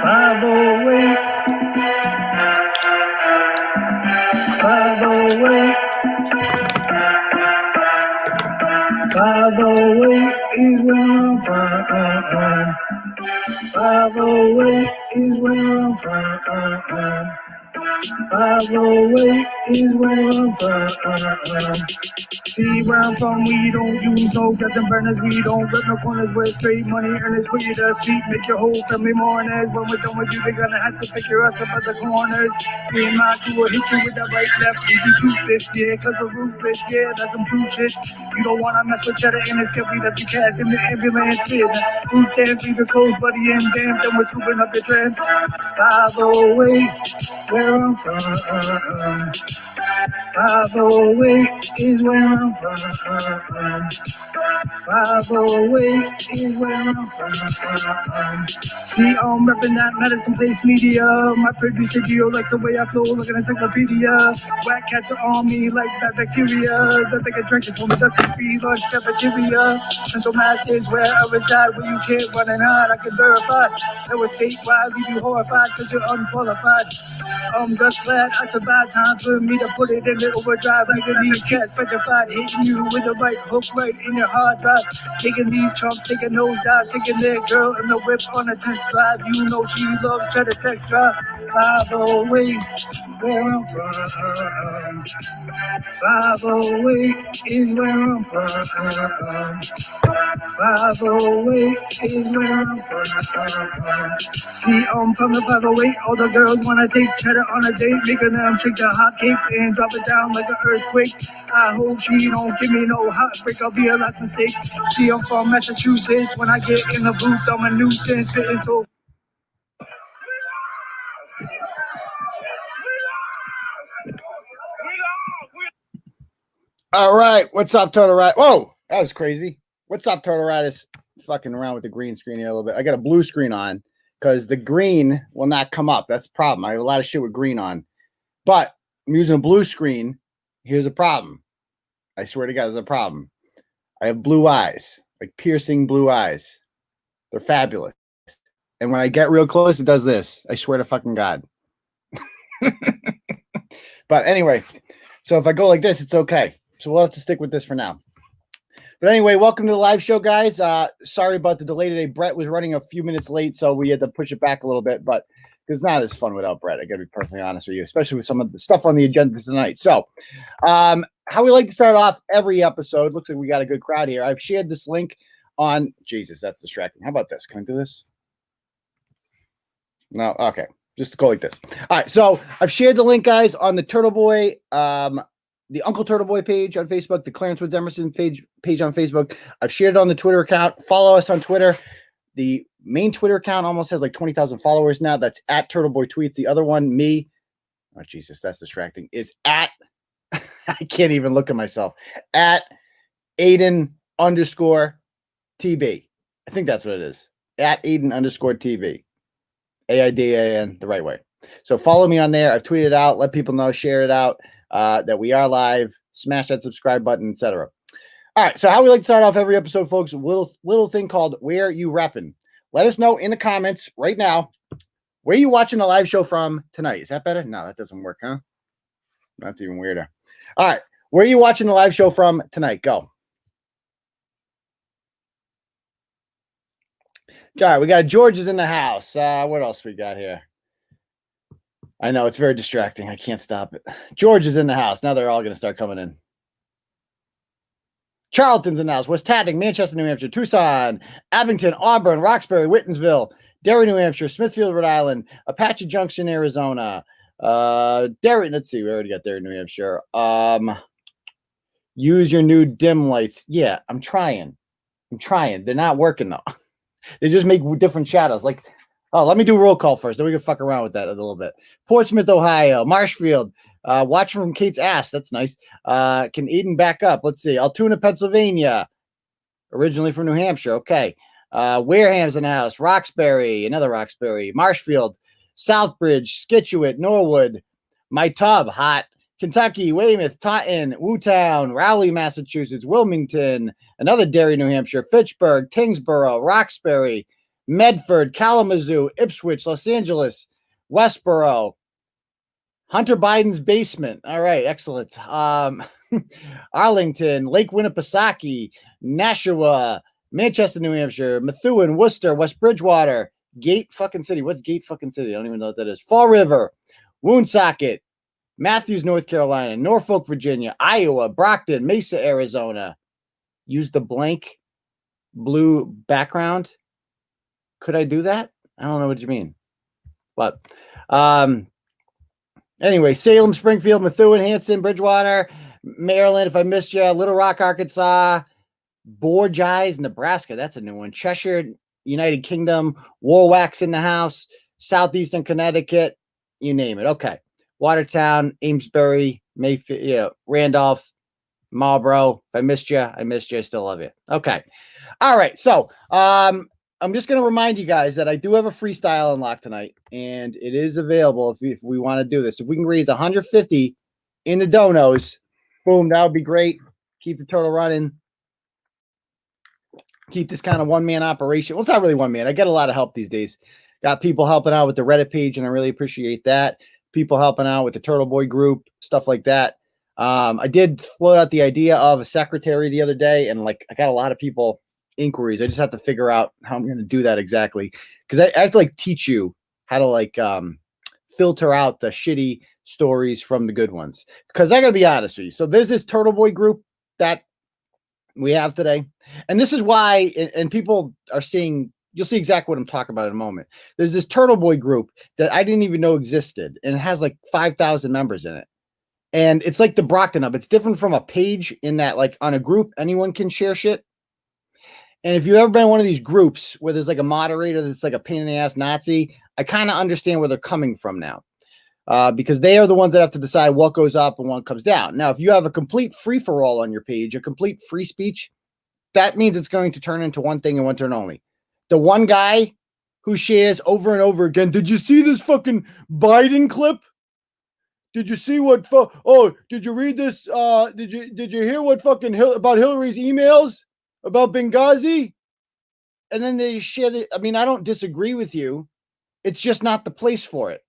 508, 508, 508 is where I'm from. 508 is where I'm from. 508 is where I'm from. See where I'm from, we don't use no gas and burners, we don't rip no corners, we're straight money earners, for you to seat, make your whole family mourners. When we're done with you, they're gonna have to pick your ass up at the corners. Me and my crew will hit you with that right left, we do this, yeah, cause we're ruthless, yeah, that's some true shit. You don't wanna mess with cheddar and it's we left you cats in the ambulance, kid. Food stands, leave your clothes, buddy, and damn, then we're scooping up your trends. 508, where I'm from. 508 is where I'm from. 508 is where I'm from. See, I'm repping that Madison Place media. My producer Gio likes the way I flow like an encyclopedia. Whack cats are on me like bad bacteria. That they get drinking for me, that's a free lunch cafeteria. Central Mass is where I reside, where you can't run and hide. I can verify. That would statewide, leave you horrified because you're unqualified. I'm just glad I survived. Time for me to put it in the overdrive. Like these cats petrified, hitting you with the right hook right in your hard drive. Taking these chumps, taking those dives, taking their girl in the whip on a test drive. You know she loves cheddar sex drive. 508, where I'm from. 508 is where I'm from. 508 is where I'm from. See, I'm from the 508. All the girls wanna take cheddar on a date, making them shake the hot cakes and drop it down like an earthquake. I hope she don't give me no heartbreak. I'll be a last mistake. See, I'm from Massachusetts. When I get in the booth, I'm a nuisance, fitting so. All right, what's up, Turtle Rat? Whoa, that was crazy. What's up, Turtle Rat? Is fucking around with the green screen here a little bit. I got a blue screen on because the green will not come up. That's the problem. I have a lot of shit with green on, but I'm using a blue screen. Here's a problem. I swear to God, there's a problem. I have blue eyes, like piercing blue eyes. They're fabulous. And when I get real close, it does this. I swear to fucking God. But anyway, so if I go like this, it's okay. So we'll have to stick with this for now. But anyway, welcome to the live show, guys. Sorry about the delay today. Bret was running a few minutes late, so we had to push it back a little bit. But it's not as fun without Bret. I got to be perfectly honest with you, especially with some of the stuff on the agenda tonight. So how we like to start off every episode. Looks like we got a good crowd here. I've shared this link on... Jesus, that's distracting. How about this? Can I do this? No? Okay. Just go like this. All right. So I've shared the link, guys, on the Turtle Boy... the Uncle Turtle Boy page on Facebook, the Clarence Woods Emerson page on Facebook. I've shared it on the Twitter account. Follow us on Twitter. The main Twitter account almost has like 20,000 followers now. That's at Turtle Boy Tweets. The other one, me, oh Jesus, that's distracting, is at, I can't even look at myself, at Aidan _TB. I think that's what it is. At Aidan _TB. AIDAN, the right way. So follow me on there. I've tweeted out, let people know, share it out. That we are live, smash that subscribe button, etc. All right, so how we like to start off every episode, folks, little thing called Where You Reppin'. Let us know in the comments right now, where are you watching the live show from tonight? Is that better? No, that doesn't work, huh? That's even weirder. All right, where are you watching the live show from tonight? Go. All right, we got George is in the house. What else we got here? I know, it's very distracting. I can't stop it. George is in the house. Now they're all going to start coming in. Charlton's in the house. West Tadding, Manchester, New Hampshire, Tucson, Abington, Auburn, Roxbury, Whitensville, Derry, New Hampshire, Smithfield, Rhode Island, Apache Junction, Arizona, Derry. Let's see. We already got Derry, New Hampshire. Use your new dim lights. Yeah, I'm trying. They're not working, though. They just make different shadows. Like, oh, let me do roll call first. Then we can fuck around with that a little bit. Portsmouth, Ohio. Marshfield. Watch from Kate's ass. That's nice. Can Eden back up? Let's see. Altoona, Pennsylvania. Originally from New Hampshire. Okay. Wareham's in the house. Roxbury. Another Roxbury. Marshfield. Southbridge. Scituate. Norwood. My Tub. Hot. Kentucky. Weymouth. Taunton. Wootown. Rowley, Massachusetts. Wilmington. Another Derry, New Hampshire. Fitchburg. Tingsboro. Roxbury. Medford, Kalamazoo, Ipswich, Los Angeles, Westboro, Hunter Biden's basement. All right, excellent. Arlington, Lake Winnipesaukee, Nashua, Manchester, New Hampshire, Methuen, Worcester, West Bridgewater, Gate fucking City. What's Gate fucking City? I don't even know what that is. Fall River, Woonsocket, Matthews, North Carolina, Norfolk, Virginia, Iowa, Brockton, Mesa, Arizona. Use the blank blue background. Could I do that? I don't know what you mean. But anyway, Salem, Springfield, Methuen, Hanson, Bridgewater, Maryland, if I missed you, Little Rock, Arkansas, Borgese, Nebraska. That's a new one. Cheshire, United Kingdom, Warwax in the house, Southeastern Connecticut, you name it. Okay. Watertown, Amesbury, Mayfield, Randolph, Marlboro. If I missed you, I missed you. I still love you. Okay. All right. So I'm just going to remind you guys that I do have a freestyle unlock tonight, and it is available if we want to do this. If we can raise 150 in the donos, boom, that would be great. Keep the turtle running. Keep this kind of one-man operation. Well, it's not really one man. I get a lot of help these days. Got people helping out with the Reddit page, and I really appreciate that. People helping out with the Turtle Boy group, stuff like that. I did float out the idea of a secretary the other day, and I got a lot of people inquiries. I just have to figure out how I'm going to do that exactly, because I have to teach you how to filter out the shitty stories from the good ones, because I gotta be honest with you. So there's this Turtle Boy group that we have today, and this is why, and people are seeing, you'll see exactly what I'm talking about in a moment. There's this Turtle Boy group that I didn't even know existed, and it has 5,000 members in it. And it's like the Brockton Hub. It's different from a page in that on a group, anyone can share shit. And if you've ever been in one of these groups where there's a moderator that's a pain in the ass Nazi, I kind of understand where they're coming from now, because they are the ones that have to decide what goes up and what comes down. Now, if you have a complete free-for-all on your page, a complete free speech, that means it's going to turn into one thing and one turn only. The one guy who shares over and over again, did you see this fucking Biden clip? Did you see what? Did you read this? Did you hear what fucking about Hillary's emails about Benghazi? And then they share the. I mean, I don't disagree with you. It's just not the place for it.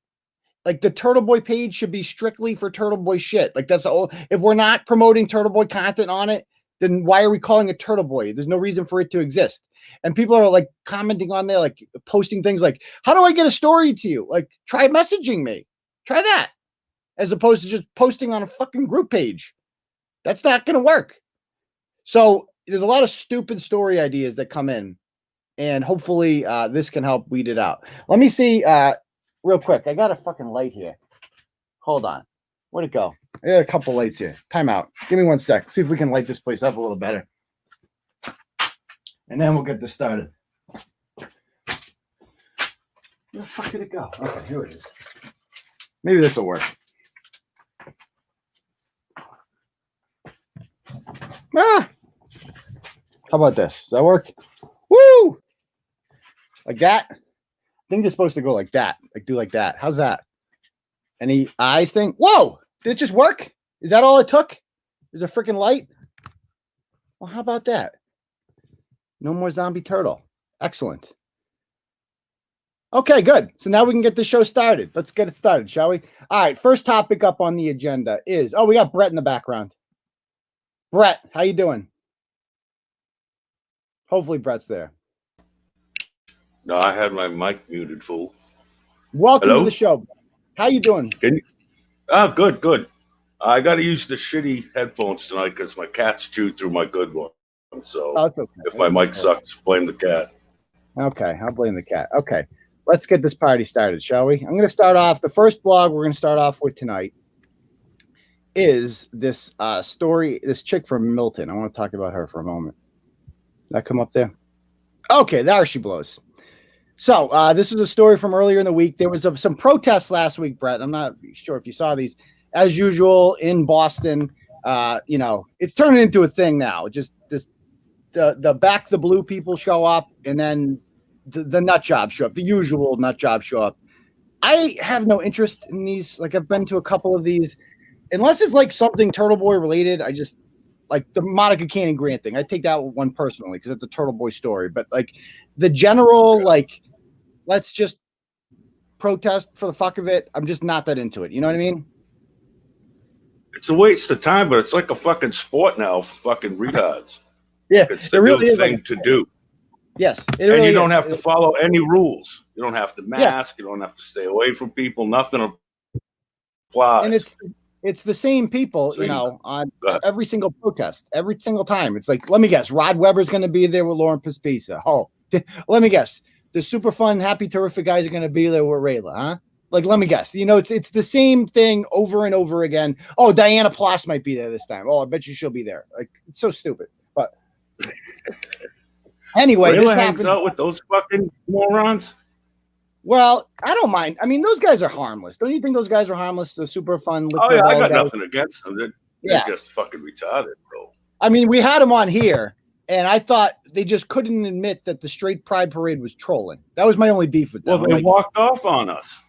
The Turtle Boy page should be strictly for Turtle Boy shit. That's the old. If we're not promoting Turtle Boy content on it, then why are we calling it Turtle Boy? There's no reason for it to exist. And people are commenting on there, posting things how do I get a story to you? Try messaging me. Try that. As opposed to just posting on a fucking group page. That's not going to work. So there's a lot of stupid story ideas that come in, and hopefully this can help weed it out. Let me see real quick. I got a fucking light here. Hold on. Where'd it go? I got a couple lights here. Time out. Give me 1 sec. See if we can light this place up a little better. And then we'll get this started. Where the fuck did it go? Okay, here it is. Maybe this will work. How about this? Does that work? Woo! Like that? I think it's supposed to go like that. Do like that. How's that? Any eyes thing? Whoa! Did it just work? Is that all it took? There's a freaking light? Well, how about that? No more zombie turtle. Excellent. Okay, good. So now we can get the show started. Let's get it started, shall we? All right, first topic up on the agenda is, we got Bret in the background. Bret, how you doing? Hopefully Bret's there. No, I had my mic muted, fool. Welcome Hello? to the show. How you doing? Good. I got to use the shitty headphones tonight because my cats chewed through my good one. So okay. If my mic sucks, blame the cat. Okay, I'll blame the cat. Okay, let's get this party started, shall we? I'm going to start off. The first blog we're going to start off with tonight is this story, this chick from Milton. I want to talk about her for a moment. Did that come up there? Okay, there she blows. So this is a story from earlier in the week. There was some protests last week, Bret. I'm not sure if you saw these. As usual in Boston, it's turning into a thing now. Just the back the blue people show up, and then the nut jobs show up. The usual nut jobs show up. I have no interest in these. I've been to a couple of these. Unless it's something Turtle Boy related, like the Monica Cannon Grant thing. I take that one personally because it's a Turtle Boy story. But like the general, like, let's just protest for the fuck of it. I'm just not that into it. You know what I mean? It's a waste of time, but it's like a fucking sport now for fucking retards. Yeah, it's the new thing to do. Yes, and you don't have to follow any rules. You don't have to mask. You don't have to stay away from people. Nothing applies. And it's the same people, you know, on every single protest, every single time. It's like, let me guess, Rod Weber's going to be there with Lauren Paspisa. Oh, let me guess, the super fun, happy, terrific guys are going to be there with Rayla, huh? Like, let me guess. You know, it's the same thing over and over again. Oh, Diana Ploss might be there this time. Oh, I bet you she'll be there. Like, it's so stupid. But anyway, Rayla this hangs out with those fucking morons. Well, I don't mind. I mean, those guys are harmless. Don't you think those guys are harmless? The super fun. Oh yeah, I got nothing against them. They're just fucking retarded, bro. I mean, we had them on here, and I thought they just couldn't admit that the Straight Pride Parade was trolling. That was my only beef with them. Well, they walked off on us.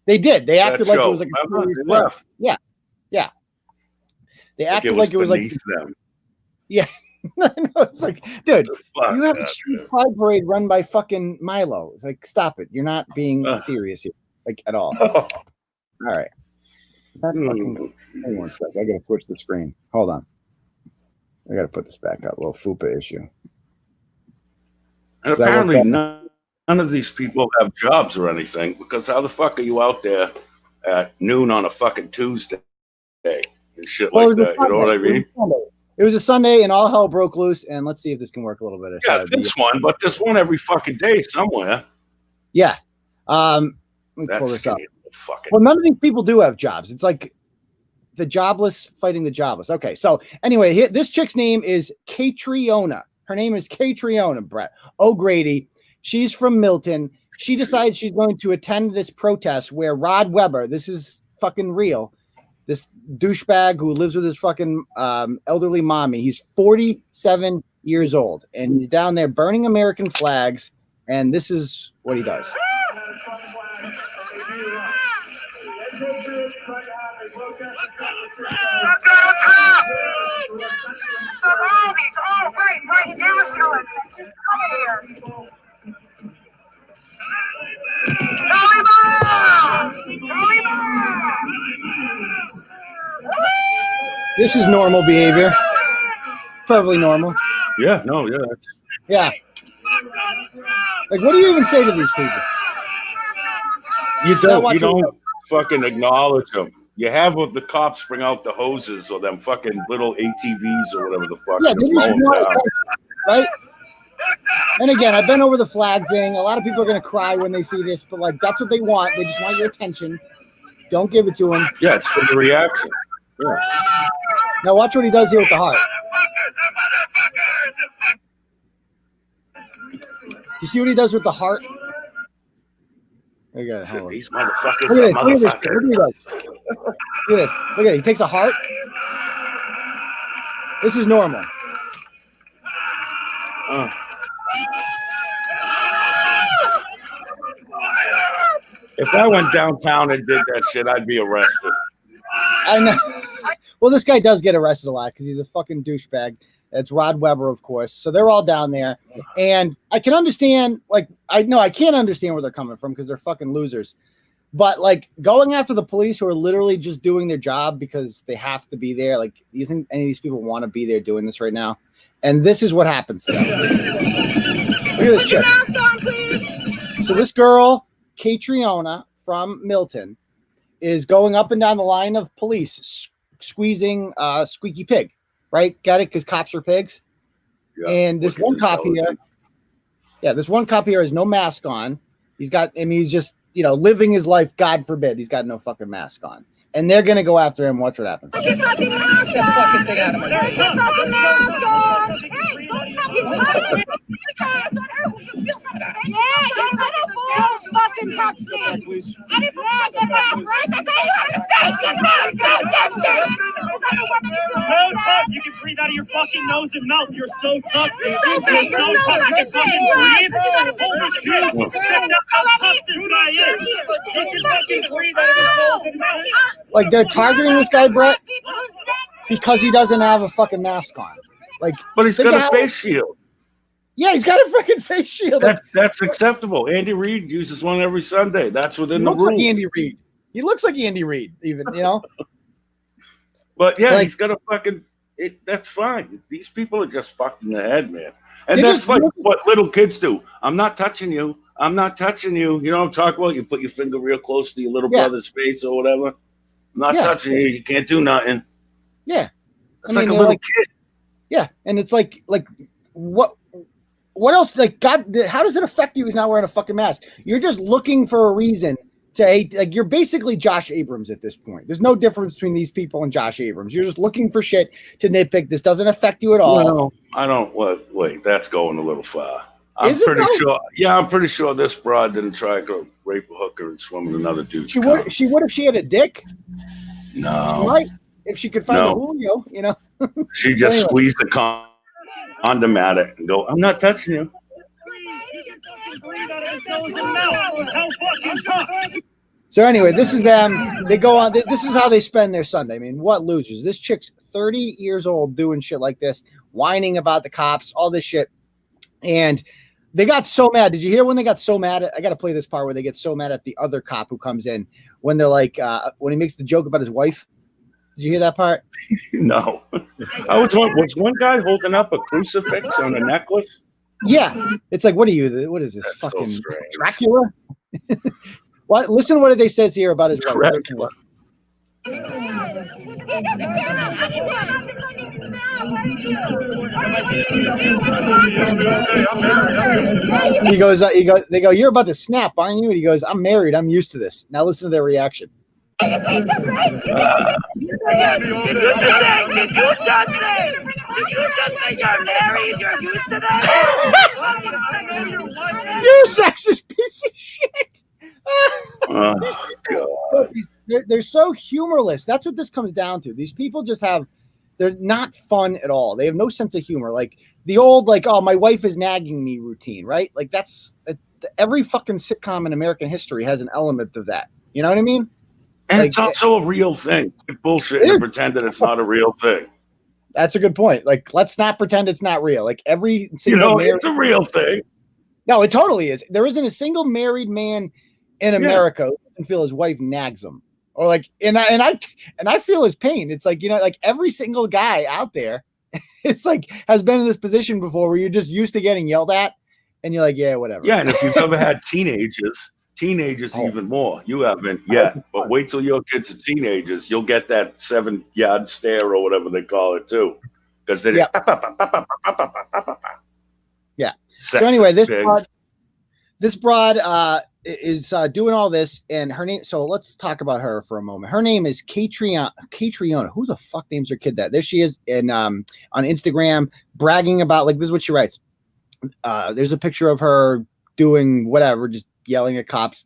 They did. They acted like it was like a left. Yeah. They acted like it was like them. Yeah. No, it's like, dude, you have a Street Pride Parade run by fucking Milo. It's like, stop it. You're not being serious here, like at all. All right. Hang on a sec. I gotta switch the screen. Hold on. I gotta put this back up. A little FUPA issue. And apparently none of these people have jobs or anything, because how the fuck are you out there at noon on a fucking Tuesday and shit like that? You know what I mean? It was a Sunday and all hell broke loose. And let's see if this can work a little bit. Yeah, this one, but there's one every fucking day somewhere. Yeah. Let me pull this up. Fucking... Well, none of these people do have jobs. It's like the jobless fighting the jobless. Okay. So anyway, this chick's name is Catriona. Her name is Catriona, Brett O'Grady. She's from Milton. She decides she's going to attend this protest where Rod Weber, this is fucking real, this douchebag who lives with his fucking elderly mommy. He's 47 years old, and he's down there burning American flags, and this is what he does. This is normal behavior. Perfectly normal. Yeah, no, yeah. Yeah. Like, what do you even say to these people? You don't fucking acknowledge them. You have the cops bring out the hoses or them fucking little ATVs or whatever the fuck. Yeah, right? And again, I've been over the flag thing. A lot of people are going to cry when they see this, but like, that's what they want. They just want your attention. Don't give it to them. Yeah, it's for the reaction. Yeah. Now watch what he does here with the heart. You see what he does with the heart? These motherfuckers. Look at this. Look at this. Look at it. He takes a heart. This is normal. If I went downtown and did that shit, I'd be arrested. I know. Well, this guy does get arrested a lot because he's a fucking douchebag. It's Rod Weber, of course. So they're all down there. And I can understand, like, I can't understand where they're coming from because they're fucking losers. But, like, going after the police who are literally just doing their job because they have to be there, like, do you think any of these people want to be there doing this right now? And this is what happens to them. Look at this chick. So this girl, Catriona from Milton, is going up and down the line of police, squeezing Squeaky Pig, right? Got it? Because cops are pigs. Yeah, and this one cop here, this one cop here has no mask on. He's just, living his life. God forbid, he's got no fucking mask on. And they're gonna go after him. Watch what happens. Get your fucking thing out of my face. Get your fucking mask on. Hey, don't fucking fucking touch me. I didn't touch your mask, right? That's how you have to say. Get mask. Don't touch me. So tough, you can breathe out of your fucking nose and mouth. You're so tough, dude. You're so tough. You can fucking breathe. Holy shit. Check out how tough this guy is. He can fucking breathe out of his nose and mouth. Like, they're targeting this guy, Brett. because he doesn't have a fucking mask on. Like, But he's got a face shield. Yeah, he's got a fucking face shield. That's acceptable. Andy Reid uses one every Sunday. That's within the rules. Like Andy Reid. He looks like Andy Reid, even, you know. But yeah, like, he's got a fucking. That's fine. These people are just fucked in the head, man. And that's like what little kids do. I'm not touching you. I'm not touching you. You know what I'm talking about? You put your finger real close to your little brother's face or whatever. I'm not touching you. You can't do nothing. Yeah. It's like a little kid. Yeah. And it's like what else? Like, God, how does it affect you? He's not wearing a fucking mask. You're just looking for a reason to hate. Like, you're basically Josh Abrams at this point. There's no difference between these people and Josh Abrams. You're just looking for shit to nitpick. This doesn't affect you at all. Well, I don't. Wait, that's going a little far. I'm pretty sure. Yeah, I'm pretty sure this broad didn't try to rape a hooker and swim with another dude. She would if she had a dick. No. She might, if she could find a Julio, you know. She just squeezed the condom at it and go, I'm not touching you. So anyway, this is them. They go on. This is how they spend their Sunday. I mean, what losers? This chick's 30 years old doing shit like this, whining about the cops, all this shit. And they got so mad. Did you hear when they got so mad? I got to play this part where they get so mad at the other cop who comes in when they're like, when he makes the joke about his wife. Did you hear that part? No. Was one guy holding up a crucifix on a necklace? Yeah. It's like, what are you? What is this? That's fucking so Dracula? What? Listen to what they says here about his wife. They go, you're about to snap, aren't you? And he goes, I'm married. I'm used to this. Now listen to their reaction. Did you just say you're married? You're used to that? You're a sexist piece of shit. Oh, God. They're so humorless. That's what this comes down to. These people they're not fun at all. They have no sense of humor. Like the old, oh, my wife is nagging me routine, right? Like that's every fucking sitcom in American history has an element of that. You know what I mean? And it's also a real thing. Bullshit and pretend that it's not a real thing. That's a good point. Like, let's not pretend it's not real. Like every single it's a real thing. No, it totally is. There isn't a single married man in America who doesn't feel his wife nags him. Or and I feel his pain. It's like, every single guy out there, it's like has been in this position before where you're just used to getting yelled at and you're like, yeah, whatever. Yeah, and if you've ever had teenagers even more. You haven't yet, but wait till your kids are teenagers. You'll get that 7-yard stare or whatever they call it too. Because they yeah. So anyway, this broad is doing all this, and her name. So let's talk about her for a moment. Her name is Catriona. Who the fuck names her kid that? There she is, and on Instagram bragging about this is what she writes. There's a picture of her doing whatever, just yelling at cops.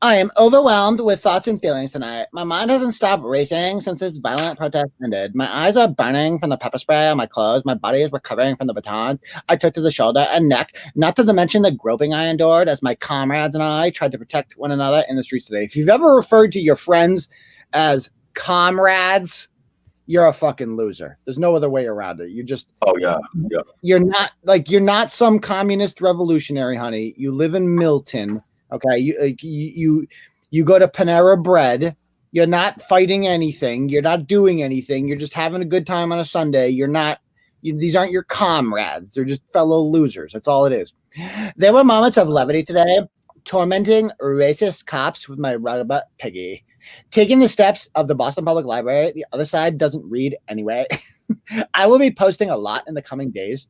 I am overwhelmed with thoughts and feelings tonight. My mind hasn't stopped racing since this violent protest ended. My eyes are burning from the pepper spray on my clothes. My body is recovering from the batons I took to the shoulder and neck, not to mention the groping I endured as my comrades and I tried to protect one another in the streets today. If you've ever referred to your friends as comrades, you're a fucking loser. There's no other way around it. You just You're not some communist revolutionary, honey. You live in Milton. Okay, you go to Panera Bread. You're not fighting anything. You're not doing anything. You're just having a good time on a Sunday. These aren't your comrades. They're just fellow losers. That's all it is. There were moments of levity today, tormenting racist cops with my rugbutt piggy. Taking the steps of the Boston Public Library, the other side doesn't read anyway. I will be posting a lot in the coming days.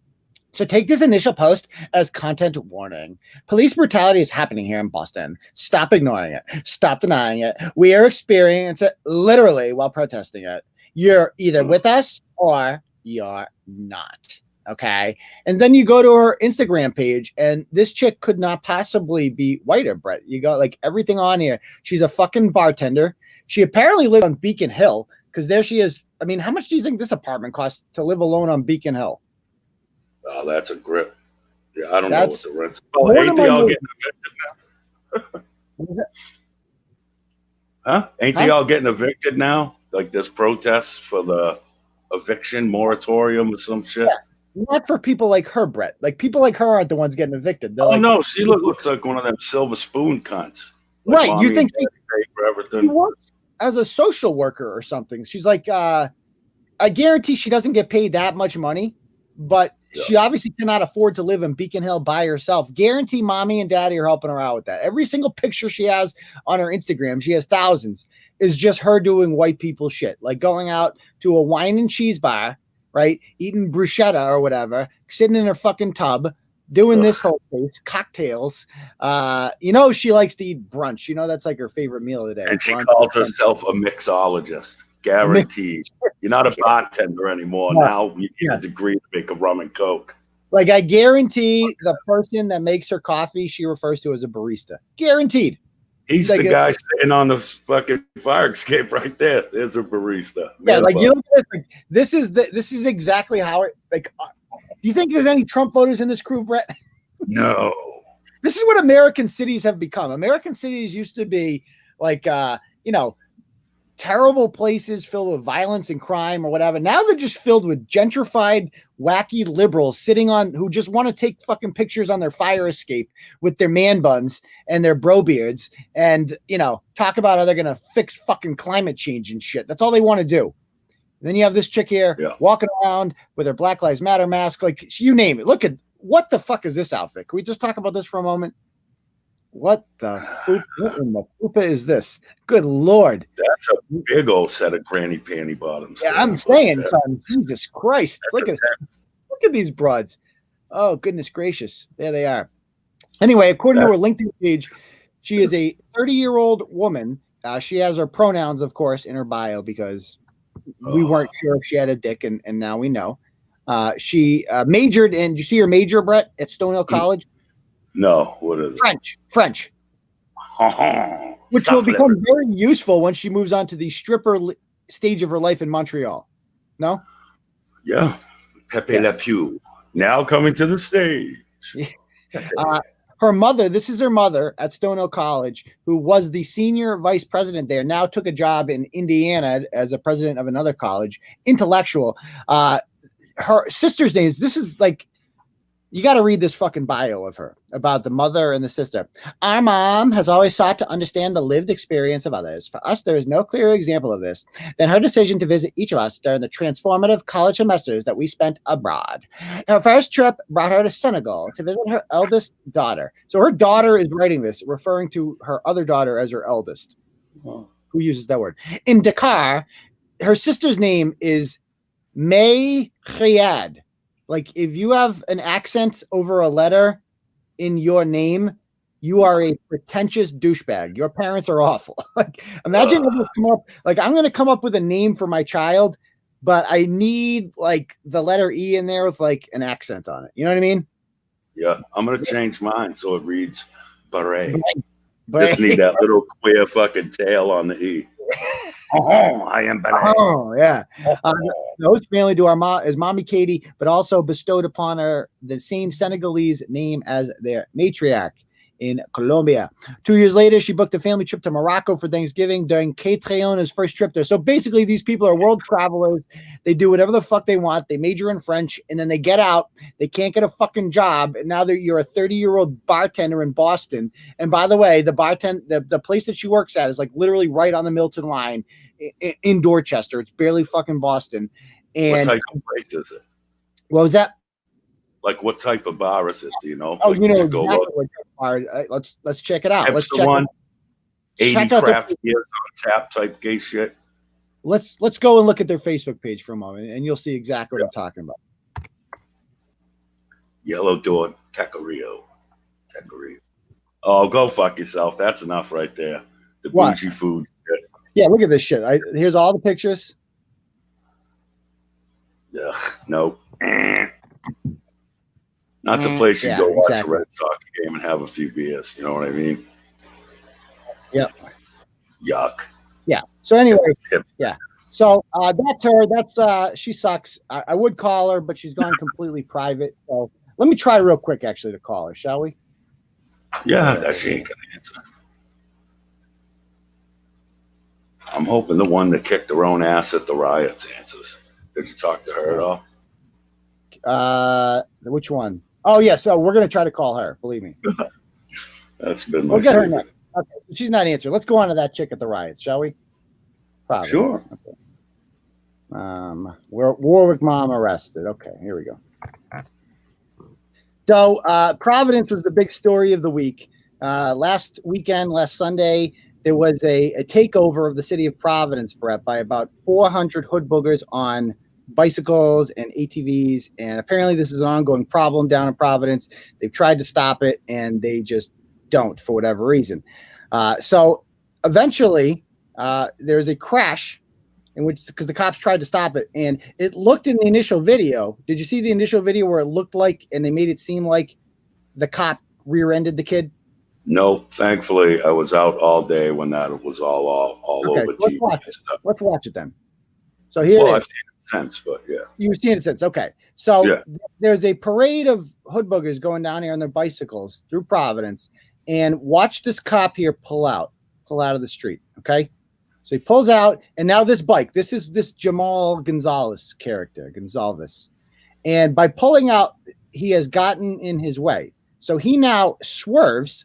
So take this initial post as content warning. Police brutality is happening here in Boston. Stop ignoring it. Stop denying it. We are experiencing it literally while protesting it. You're either with us or you're not. Okay. And then you go to her Instagram page, and this chick could not possibly be whiter, Brett. You got everything on here. She's a fucking bartender. She apparently lived on Beacon Hill because there she is. I mean, how much do you think this apartment costs to live alone on Beacon Hill? Oh, that's a grip. Yeah, I don't know what the rent's. Oh, ain't they all getting evicted now? Huh? Ain't they all getting evicted now? Like this protest for the eviction moratorium or some shit. Yeah. Not for people like her, Brett. Like people like her aren't the ones getting evicted. They're Oh like, no, she looks like one of them silver spoon cunts. Like right? You think she for she everything? works as a social worker or something? She's like, I guarantee she doesn't get paid that much money, but she obviously cannot afford to live in Beacon Hill by herself. Guarantee mommy and daddy are helping her out with that. Every single picture she has on her Instagram, she has thousands, is just her doing white people shit, like going out to a wine and cheese bar, right? Eating bruschetta or whatever, sitting in her fucking tub, doing this whole place, cocktails. She likes to eat brunch. That's like her favorite meal of the day. And she brunch calls herself a mixologist. Guaranteed. You're not a bartender anymore. No. Now you need a degree to make a rum and coke. Like I guarantee the person that makes her coffee, she refers to as a barista. Guaranteed. He's like the guy sitting on the fucking fire escape right there. There's a barista. Yeah, like you look at this, this is exactly how it like. Do you think there's any Trump voters in this crew, Brett? No. This is what American cities have become. American cities used to be like terrible places filled with violence and crime or whatever. Now they're just filled with gentrified, wacky liberals who just want to take fucking pictures on their fire escape with their man buns and their bro beards and, talk about how they're going to fix fucking climate change and shit. That's all they want to do. And then you have this chick here walking around with her Black Lives Matter mask. Like you name it. Look at what the fuck is this outfit? Can we just talk about this for a moment? What in the fupa is this? Good Lord. That's a big old set of granny panty bottoms. Yeah, I'm saying, son, Jesus Christ. Look at these broads. Oh, goodness gracious. There they are. Anyway, according to her LinkedIn page, she is a 30-year-old woman. She has her pronouns, of course, in her bio because we weren't sure if she had a dick, and now we know. She majored in, do you see her major, Brett, at Stonehill College? No, what is it? French. Which will become very useful when she moves on to the stripper stage of her life in Montreal. No? Yeah. Pepe Le Pew. Now coming to the stage. Her mother, this is her mother at Stonehill College, who was the senior vice president there, now took a job in Indiana as a president of another college. Intellectual. Her sister's names, this is like, you got to read this fucking bio of her about the mother and the sister. Our mom has always sought to understand the lived experience of others. For us, there is no clearer example of this than her decision to visit each of us during the transformative college semesters that we spent abroad. Her first trip brought her to Senegal to visit her eldest daughter. So her daughter is writing this, referring to her other daughter as her eldest. Who uses that word? In Dakar, her sister's name is May Riyad. Like, if you have an accent over a letter in your name, you are a pretentious douchebag. Your parents are awful. Like, imagine if you come up, like, I'm going to come up with a name for my child, but I need, like, the letter E in there with, like, an accent on it. You know what I mean? Yeah, I'm going to change mine so it reads Beret. Beret. Just need that little queer fucking tail on the E. I am Beret. Oh, yeah. The host family to our mom is Mommy Katie, but also bestowed upon her the same Senegalese name as their matriarch in Colombia. 2 years later, she booked a family trip to Morocco for Thanksgiving during Kate Treona's first trip there. So basically, these people are world travelers. They do whatever the fuck they want. They major in French, and then they get out. They can't get a fucking job, and now you're a 30-year-old bartender in Boston. And by the way, the place that she works at is like literally right on the Milton line in Dorchester. It's barely fucking Boston. And what type of place is it? What was that? Like, what type of bar is it? Do you know? Oh, like, you know exactly what bar. Let's check it out. Let's check one. 80 out craft beers on tap type gay shit. Let's go and look at their Facebook page for a moment, and you'll see exactly what I'm talking about. Yellow Door Taqueria. Oh, go fuck yourself. That's enough right there. The bougie food shit. Yeah, look at this shit. Here's all the pictures. Yeah, nope. Not the place you go watch a Red Sox game and have a few beers. You know what I mean? Yep. Yuck. Yeah. So anyway, yeah. So that's her. That's she sucks. I would call her, but she's gone completely private. So let me try real quick, actually, to call her. Shall we? Yeah, that she ain't gonna answer. I'm hoping the one that kicked her own ass at the riots answers. Did you talk to her at all? Which one? Oh, yeah. So we're going to try to call her. Believe me. That's been my We'll get her favorite. next. Okay. She's not answering. Let's go on to that chick at the riots, shall we? Providence. Sure. Okay. Warwick Mom arrested. Okay, here we go. So Providence was the big story of the week. Last Sunday, there was a takeover of the city of Providence, Brett, by about 400 hood boogers on bicycles and ATVs. And apparently this is an ongoing problem down in Providence. They've tried to stop it, and they just don't for whatever reason. So eventually there's a crash in which, because the cops tried to stop it, and it looked in the initial video. Did you see the initial video where it looked like, and they made it seem like the cop rear-ended the kid? No, thankfully I was out all day when that was all Okay, over let's TV. watch it. Let's watch it then. So here Well, it I've is. seen it since, but yeah. You've seen it since. Okay. So Yeah. there's a parade of hood boogers going down here on their bicycles through Providence, and watch this cop here pull out of the street. Okay. So he pulls out, and now this bike, this is this Jamal Gonzalez character, Gonzalez. And by pulling out, he has gotten in his way. So he now swerves.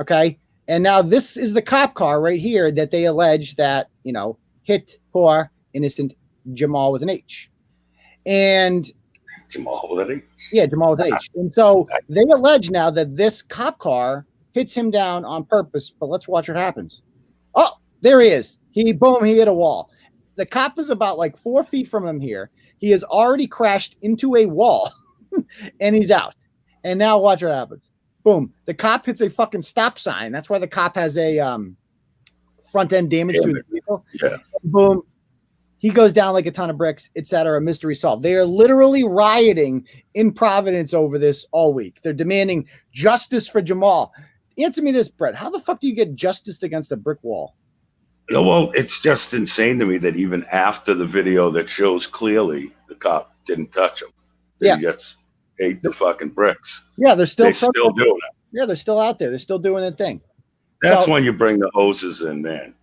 Okay. And now this is the cop car right here that they allege that, hit poor innocent Jamal with an H. And Jamal with an H. Yeah, Jamal with an H. And so they allege now that this cop car hits him down on purpose, but let's watch what happens. Oh, there he is. He hit a wall. The cop is about like 4 feet from him here. He has already crashed into a wall and he's out. And now watch what happens. Boom. The cop hits a fucking stop sign. That's why the cop has a front end damage to his vehicle. Yeah. Boom. He goes down like a ton of bricks, etc. Mystery solved. They are literally rioting in Providence over this all week. They're demanding justice for Jamal. Answer me this, Brett. How the fuck do you get justice against a brick wall? Yeah, well, it's just insane to me that even after the video that shows clearly the cop didn't touch him, Yeah. he just ate the fucking bricks. Yeah, they're still Still doing it. Yeah, they're still out there. They're still doing their thing. That's So- when you bring the hoses in, man.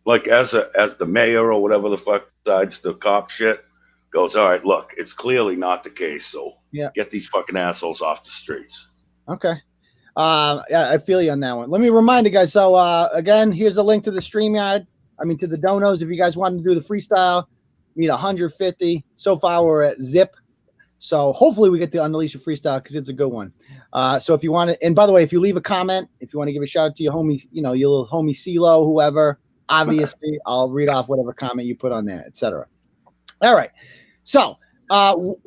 Like as the mayor or whatever the fuck decides the cop shit goes, all right, look, it's clearly not the case. So Yeah. get these fucking assholes off the streets. Okay. Yeah, I feel you on that one. Let me remind you guys. So again, here's the link to the StreamYard. To the donos. If you guys want to do the freestyle, we need 150. So far, we're at zip. So hopefully we get to unleash a freestyle because it's a good one. So if you want to, and by the way, if you leave a comment, if you want to give a shout out to your homie, your little homie CeeLo, whoever, obviously I'll read off whatever comment you put on there, etc. All right. So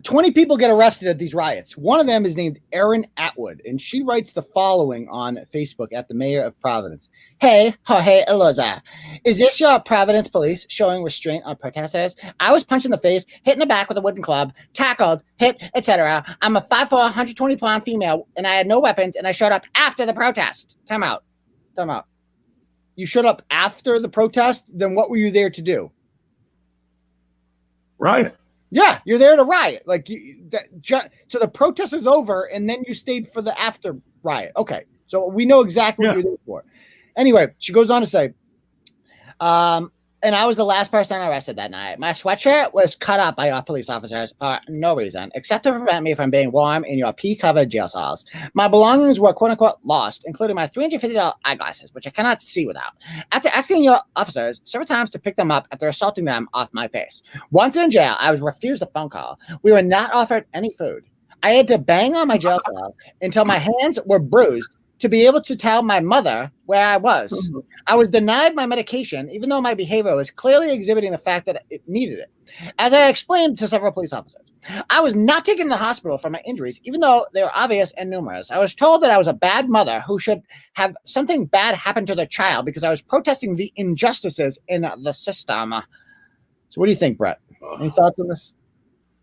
20 people get arrested at these riots. One of them is named Erin Atwood, and she writes the following on Facebook at the mayor of Providence. Hey, Jorge Eloza, is this your Providence police showing restraint on protesters? I was punched in the face, hit in the back with a wooden club, tackled, hit, etc. I'm a 5'4", 120-pound female, and I had no weapons, and I showed up after the protest. Time out. You showed up after the protest? Then what were you there to do? Right. Yeah, you're there to riot. So the protest is over, and then you stayed for the after riot. Okay, so we know exactly what you're there for. Anyway, she goes on to say, and I was the last person arrested that night. My sweatshirt was cut up by your police officers for no reason, except to prevent me from being warm in your pea-covered jail cells. My belongings were quote-unquote lost, including my $350 eyeglasses, which I cannot see without. After asking your officers several times to pick them up after assaulting them off my face. Once in jail, I was refused a phone call. We were not offered any food. I had to bang on my jail cell until my hands were bruised to be able to tell my mother where I was. I was denied my medication, even though my behavior was clearly exhibiting the fact that it needed it. As I explained to several police officers, I was not taken to the hospital for my injuries, even though they were obvious and numerous. I was told that I was a bad mother who should have something bad happen to their child because I was protesting the injustices in the system. So what do you think, Brett? Any thoughts on this?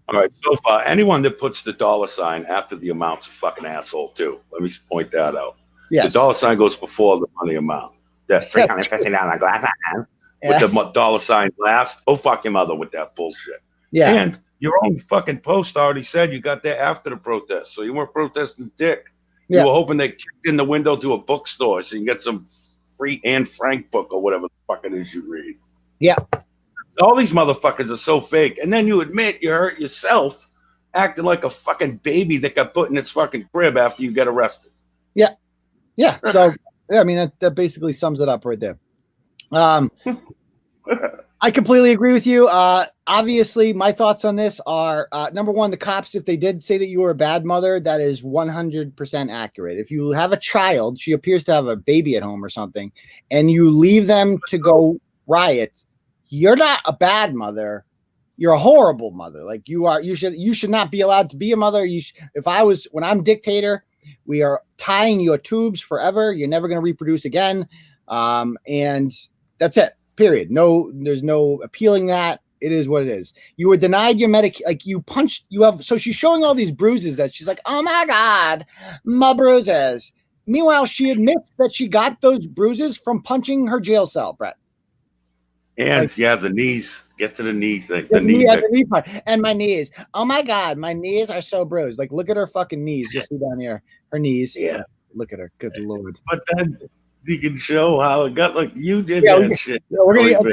All right. So far, anyone that puts the dollar sign after the amount's a fucking asshole too. Let me point that out. Yes. The dollar sign goes before the money amount. That $350 glass with the dollar sign last. Go fuck your mother with that bullshit. Yeah. And your own fucking post already said you got there after the protest, so you weren't protesting dick. Yeah. You were hoping they kicked in the window to a bookstore so you can get some free Anne Frank book or whatever the fuck it is you read. Yeah. All these motherfuckers are so fake. And then you admit you hurt yourself acting like a fucking baby that got put in its fucking crib after you get arrested. Yeah. Yeah. So, yeah, I mean, that basically sums it up right there. I completely agree with you. Obviously, my thoughts on this are, number one, the cops, if they did say that you were a bad mother, that is 100% accurate. If you have a child, she appears to have a baby at home or something, and you leave them to go riot, you're not a bad mother. You're a horrible mother. Like you should not be allowed to be a mother. When I'm dictator, we are tying your tubes forever. You're never going to reproduce again. And that's it. Period. No, there's no appealing that. It is what it is. You were denied your so she's showing all these bruises that she's like, oh my God, my bruises. Meanwhile, she admits that she got those bruises from punching her jail cell, Bret. And the knees. Get to the knee thing. The knee part. And my knees. Oh my God, my knees are so bruised. Like, look at her fucking knees. Just see down here. Her knees. Yeah. Look at her. Good Lord. But then you can show how it got like you did that shit. Yeah, we're gonna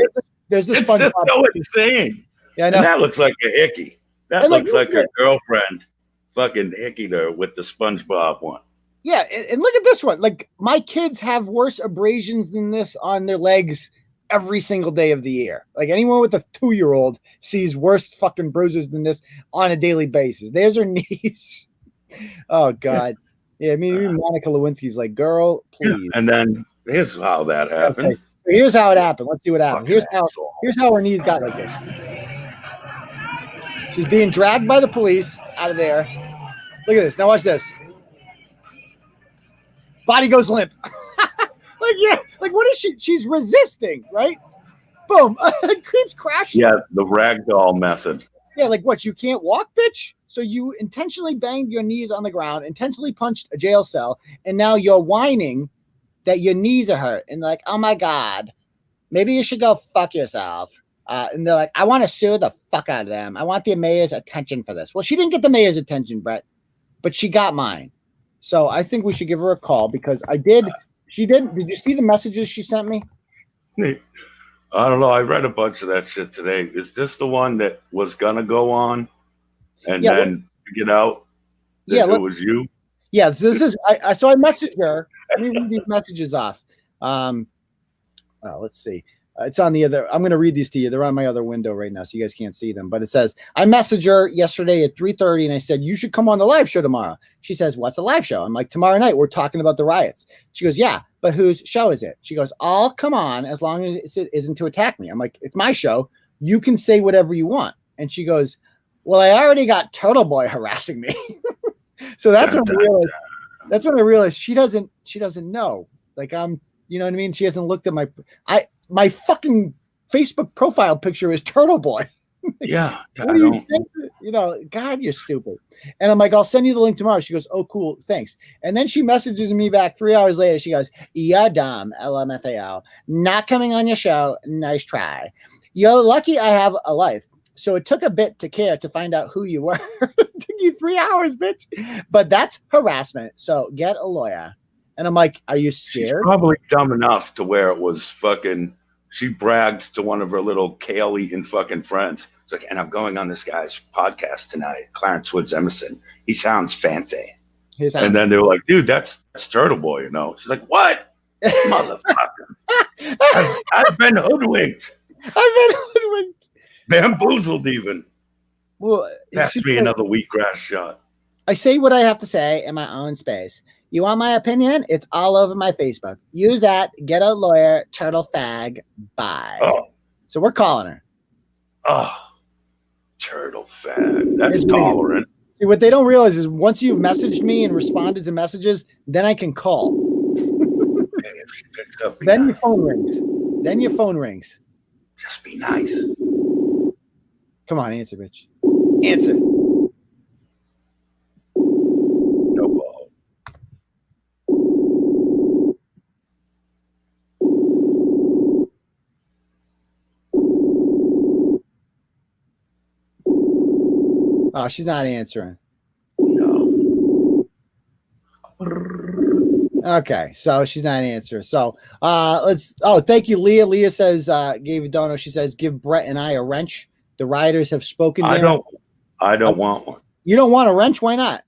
there's this it's just so insane. Yeah, I know. And that looks like a hickey. That looks like her girlfriend fucking hickied her with the SpongeBob one. Yeah, and look at this one. Like, my kids have worse abrasions than this on their legs every single day of the year. Like, anyone with a 2-year-old sees worse fucking bruises than this on a daily basis. There's her knees. Oh God. Yeah, I mean, even Monica Lewinsky's like, girl, please. Yeah. And then here's how that happened. Okay. So here's how it happened. Let's see what happened. Here's how her knees got like this. She's being dragged by the police out of there. Look at this. Now watch this. Body goes limp. Like what is she? She's resisting, right? Boom. Keeps crashing. Yeah, the ragdoll method. Yeah, like what? You can't walk, bitch? So you intentionally banged your knees on the ground, intentionally punched a jail cell, and now you're whining that your knees are hurt. And like, oh my God, maybe you should go fuck yourself. And they're like, I want to sue the fuck out of them. I want the mayor's attention for this. Well, she didn't get the mayor's attention, Bret, but she got mine. So I think we should give her a call because I did. She didn't. Did you see the messages she sent me? I don't know. I read a bunch of that shit today. Is this the one that was going to go on and then get out that it was you? Yeah, this is. So I messaged her. Let me read these messages off. Let's see. It's on the other. I'm going to read these to you. They're on my other window right now, so you guys can't see them. But it says, I messaged her yesterday at 3:30, and I said, you should come on the live show tomorrow. She says, what's a live show? I'm like, tomorrow night, we're talking about the riots. She goes, yeah, but whose show is it? She goes, I'll come on as long as it isn't to attack me. I'm like, it's my show. You can say whatever you want. And she goes, well, I already got Turtle Boy harassing me. So that's when I realized she doesn't know. Like, you know what I mean? She hasn't looked at my fucking Facebook profile picture is Turtle Boy. Yeah. What do you think? You know, God, you're stupid. And I'm like, I'll send you the link tomorrow. She goes, oh, cool. Thanks. And then she messages me back 3 hours later. She goes, yeah, dumb, LMFAO. Not coming on your show. Nice try. You're lucky I have a life. So it took a bit to care to find out who you were. It took you 3 hours, bitch. But that's harassment. So get a lawyer. And I'm like, are you scared? She's probably dumb enough to where it was fucking, she bragged to one of her little Kale-eating fucking friends. It's like, and I'm going on this guy's podcast tonight, Clarence Woods Emerson. He sounds fancy. And then they were like, dude, that's Turtle Boy, you know? She's like, what? Motherfucker. I've been hoodwinked. Bamboozled even. Well, pass me another wheatgrass shot. I say what I have to say in my own space. You want my opinion? It's all over my Facebook. Use that. Get a lawyer. Turtle fag. Bye. Oh. So we're calling her. Oh, turtle fag. That's tolerant. See, what they don't realize is once you've messaged me and responded to messages, then I can call. If she picks up, then your phone rings. Then your phone rings. Just be nice. Come on, answer, bitch. Answer. No ball. Oh, she's not answering. No. Okay, so she's not an answer. So thank you, Leah. Leah says, gave a dono. She says, give Bret and I a wrench. The rioters have spoken. I don't want one. You don't want a wrench? Why not?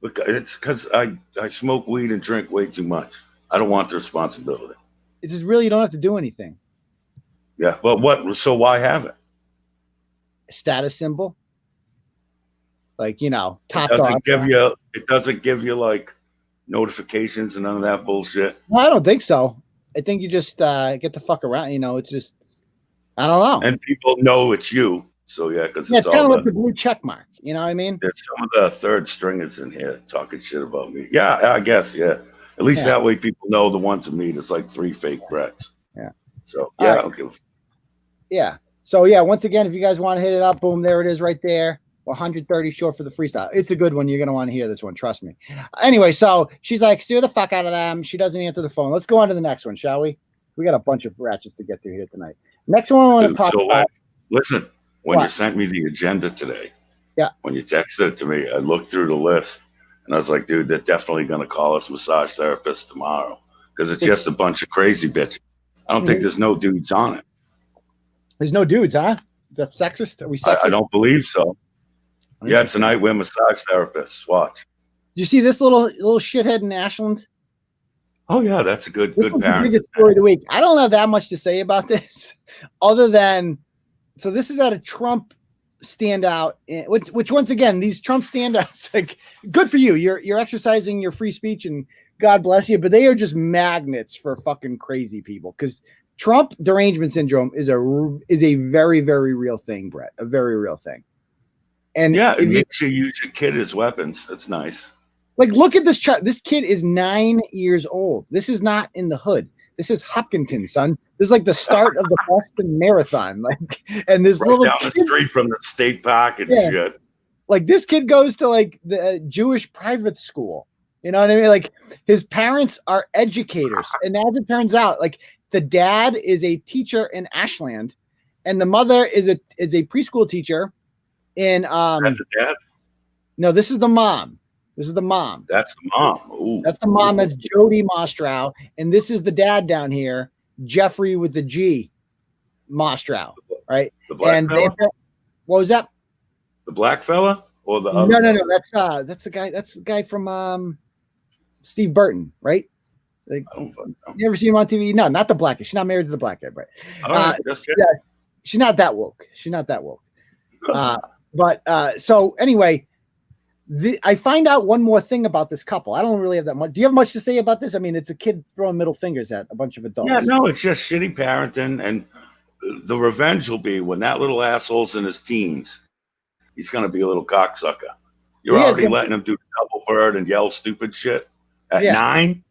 It's because I smoke weed and drink way too much. I don't want the responsibility. It just really, you don't have to do anything. Yeah, but what? So why have it? A status symbol. Like, top It doesn't dog. It doesn't give you like notifications and none of that bullshit. No, I don't think so. I think you just get the fuck around. It's just, I don't know. And people know it's you. So yeah, because it's kind of like the blue check mark. You know what I mean? There's some of the third stringers in here talking shit about me. Yeah, I guess. Yeah. At least that way people know the ones of me. There's like 3 fake Brets. Yeah. So yeah, right. I don't give a fuck. Yeah. So yeah, once again, if you guys want to hit it up, boom, there it is right there. 130 short for the freestyle. It's a good one. You're going to want to hear this one. Trust me. Anyway, so she's like, steer the fuck out of them. She doesn't answer the phone. Let's go on to the next one, shall we? We got a bunch of ratchets to get through here tonight. Next one I want to talk about. Listen, when you sent me the agenda today, when you texted it to me, I looked through the list and I was like, dude, they're definitely going to call us massage therapists tomorrow because it's just a bunch of crazy bitches. I don't think there's no dudes on it. There's no dudes, huh? Is that sexist? Are we sexist? I don't believe so. Yeah, tonight we're massage therapists. Watch. Did you see this little shithead in Ashland? Oh yeah, that's a good parent. The biggest story of the week. I don't have that much to say about this, other than this is at a Trump standout, which once again, these Trump standouts, like, good for you. You're exercising your free speech and God bless you, but they are just magnets for fucking crazy people because Trump derangement syndrome is a very, very real thing, Bret. A very real thing. And yeah, it makes you use your kid as weapons. That's nice. Like, look at this child. This kid is 9 years old. This is not in the hood. This is Hopkinton, son. This is like the start of the Boston Marathon. Like, and this right little down the street from the state park and shit. Like, this kid goes to like the Jewish private school. You know what I mean? Like, his parents are educators, and as it turns out, like, the dad is a teacher in Ashland, and the mother is a preschool teacher. In That's the dad? No, this is the mom. This is the mom. That's the mom. Ooh. That's the mom. That's Jody Mostrow. And this is the dad down here, Jeffrey with the G, Mostrow, right? The black fella? What was that? The black fella or the other? No. That's the guy. That's the guy from Steve Burton, right? Like, I don't fucking know. You ever seen him on TV? No, not the black guy. She's not married to the black guy, right? All right, she's not that woke. She's not that woke. So anyway, I find out one more thing about this couple. I don't really have that much. Do you have much to say about this? I mean, it's a kid throwing middle fingers at a bunch of adults. Yeah, no, it's just shitty parenting, and the revenge will be when that little asshole's in his teens. He's going to be a little cocksucker. You're already letting him do the double bird and yell stupid shit at 9.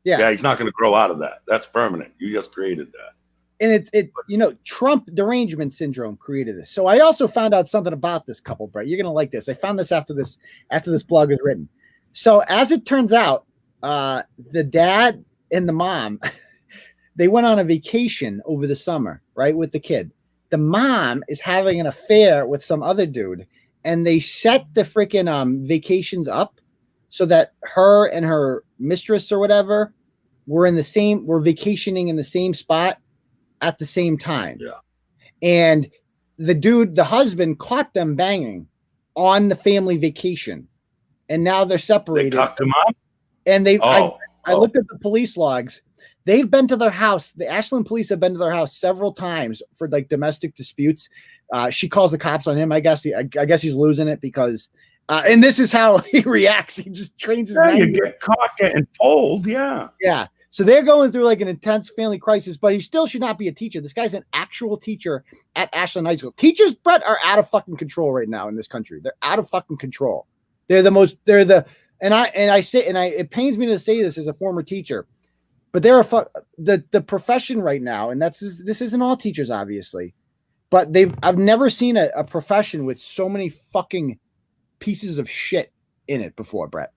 Yeah, he's not going to grow out of that. That's permanent. You just created that. And Trump derangement syndrome created this. So I also found out something about this couple, Bret. You're going to like this. I found this after this blog was written. So as it turns out, the dad and the mom, they went on a vacation over the summer, right, with the kid. The mom is having an affair with some other dude, and they set the freaking vacations up so that her and her mistress or whatever were vacationing in the same spot at the same time. Yeah. And the husband caught them banging on the family vacation, and now they're separated. They cucked him up? And I looked at the police logs. They've been to their house. The Ashland police have been to their house several times for like domestic disputes. She calls the cops on him. I guess he's losing it because, and this is how he reacts. He just trains his. You get caught getting pulled. Yeah. Yeah. So they're going through like an intense family crisis, but he still should not be a teacher. This guy's an actual teacher at Ashland High School. Teachers, Bret, are out of fucking control right now in this country. They're out of fucking control. It pains me to say this as a former teacher, but the profession right now, and this isn't all teachers, obviously, but I've never seen a profession with so many fucking pieces of shit in it before, Bret.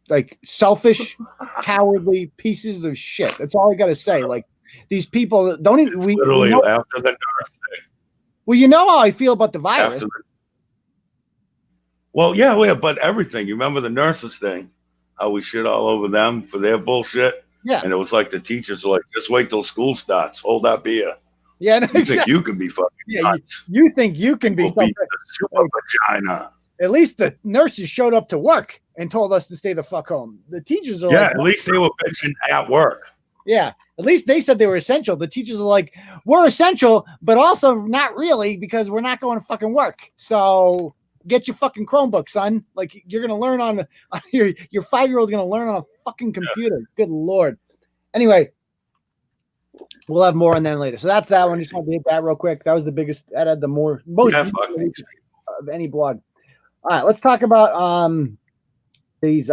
Like selfish, cowardly pieces of shit. That's all I got to say. Like these people don't even. Literally after the nurse thing. Well, you know how I feel about the virus. Well, yeah, but everything. You remember the nurses thing? how we shit all over them for their bullshit. Yeah. And it was like the teachers were like, just wait till school starts. Hold that beer. Yeah. No, You think you can be fucking nuts. You think you can be Will beat something. the vagina. At least the nurses showed up to work and told us to stay the fuck home. The teachers are like, at least they were bitching at work. Yeah, at least they said they were essential. The teachers are like, we're essential, but also not really because we're not going to fucking work. So get your fucking Chromebook, son. Like you're going to learn on your 5-year-old's going to learn on a fucking computer. Good Lord. Anyway, we'll have more on them later. So that's that one. Just wanted to hit that real quick. That was the biggest, that had the most of any blog. All right, let's talk about these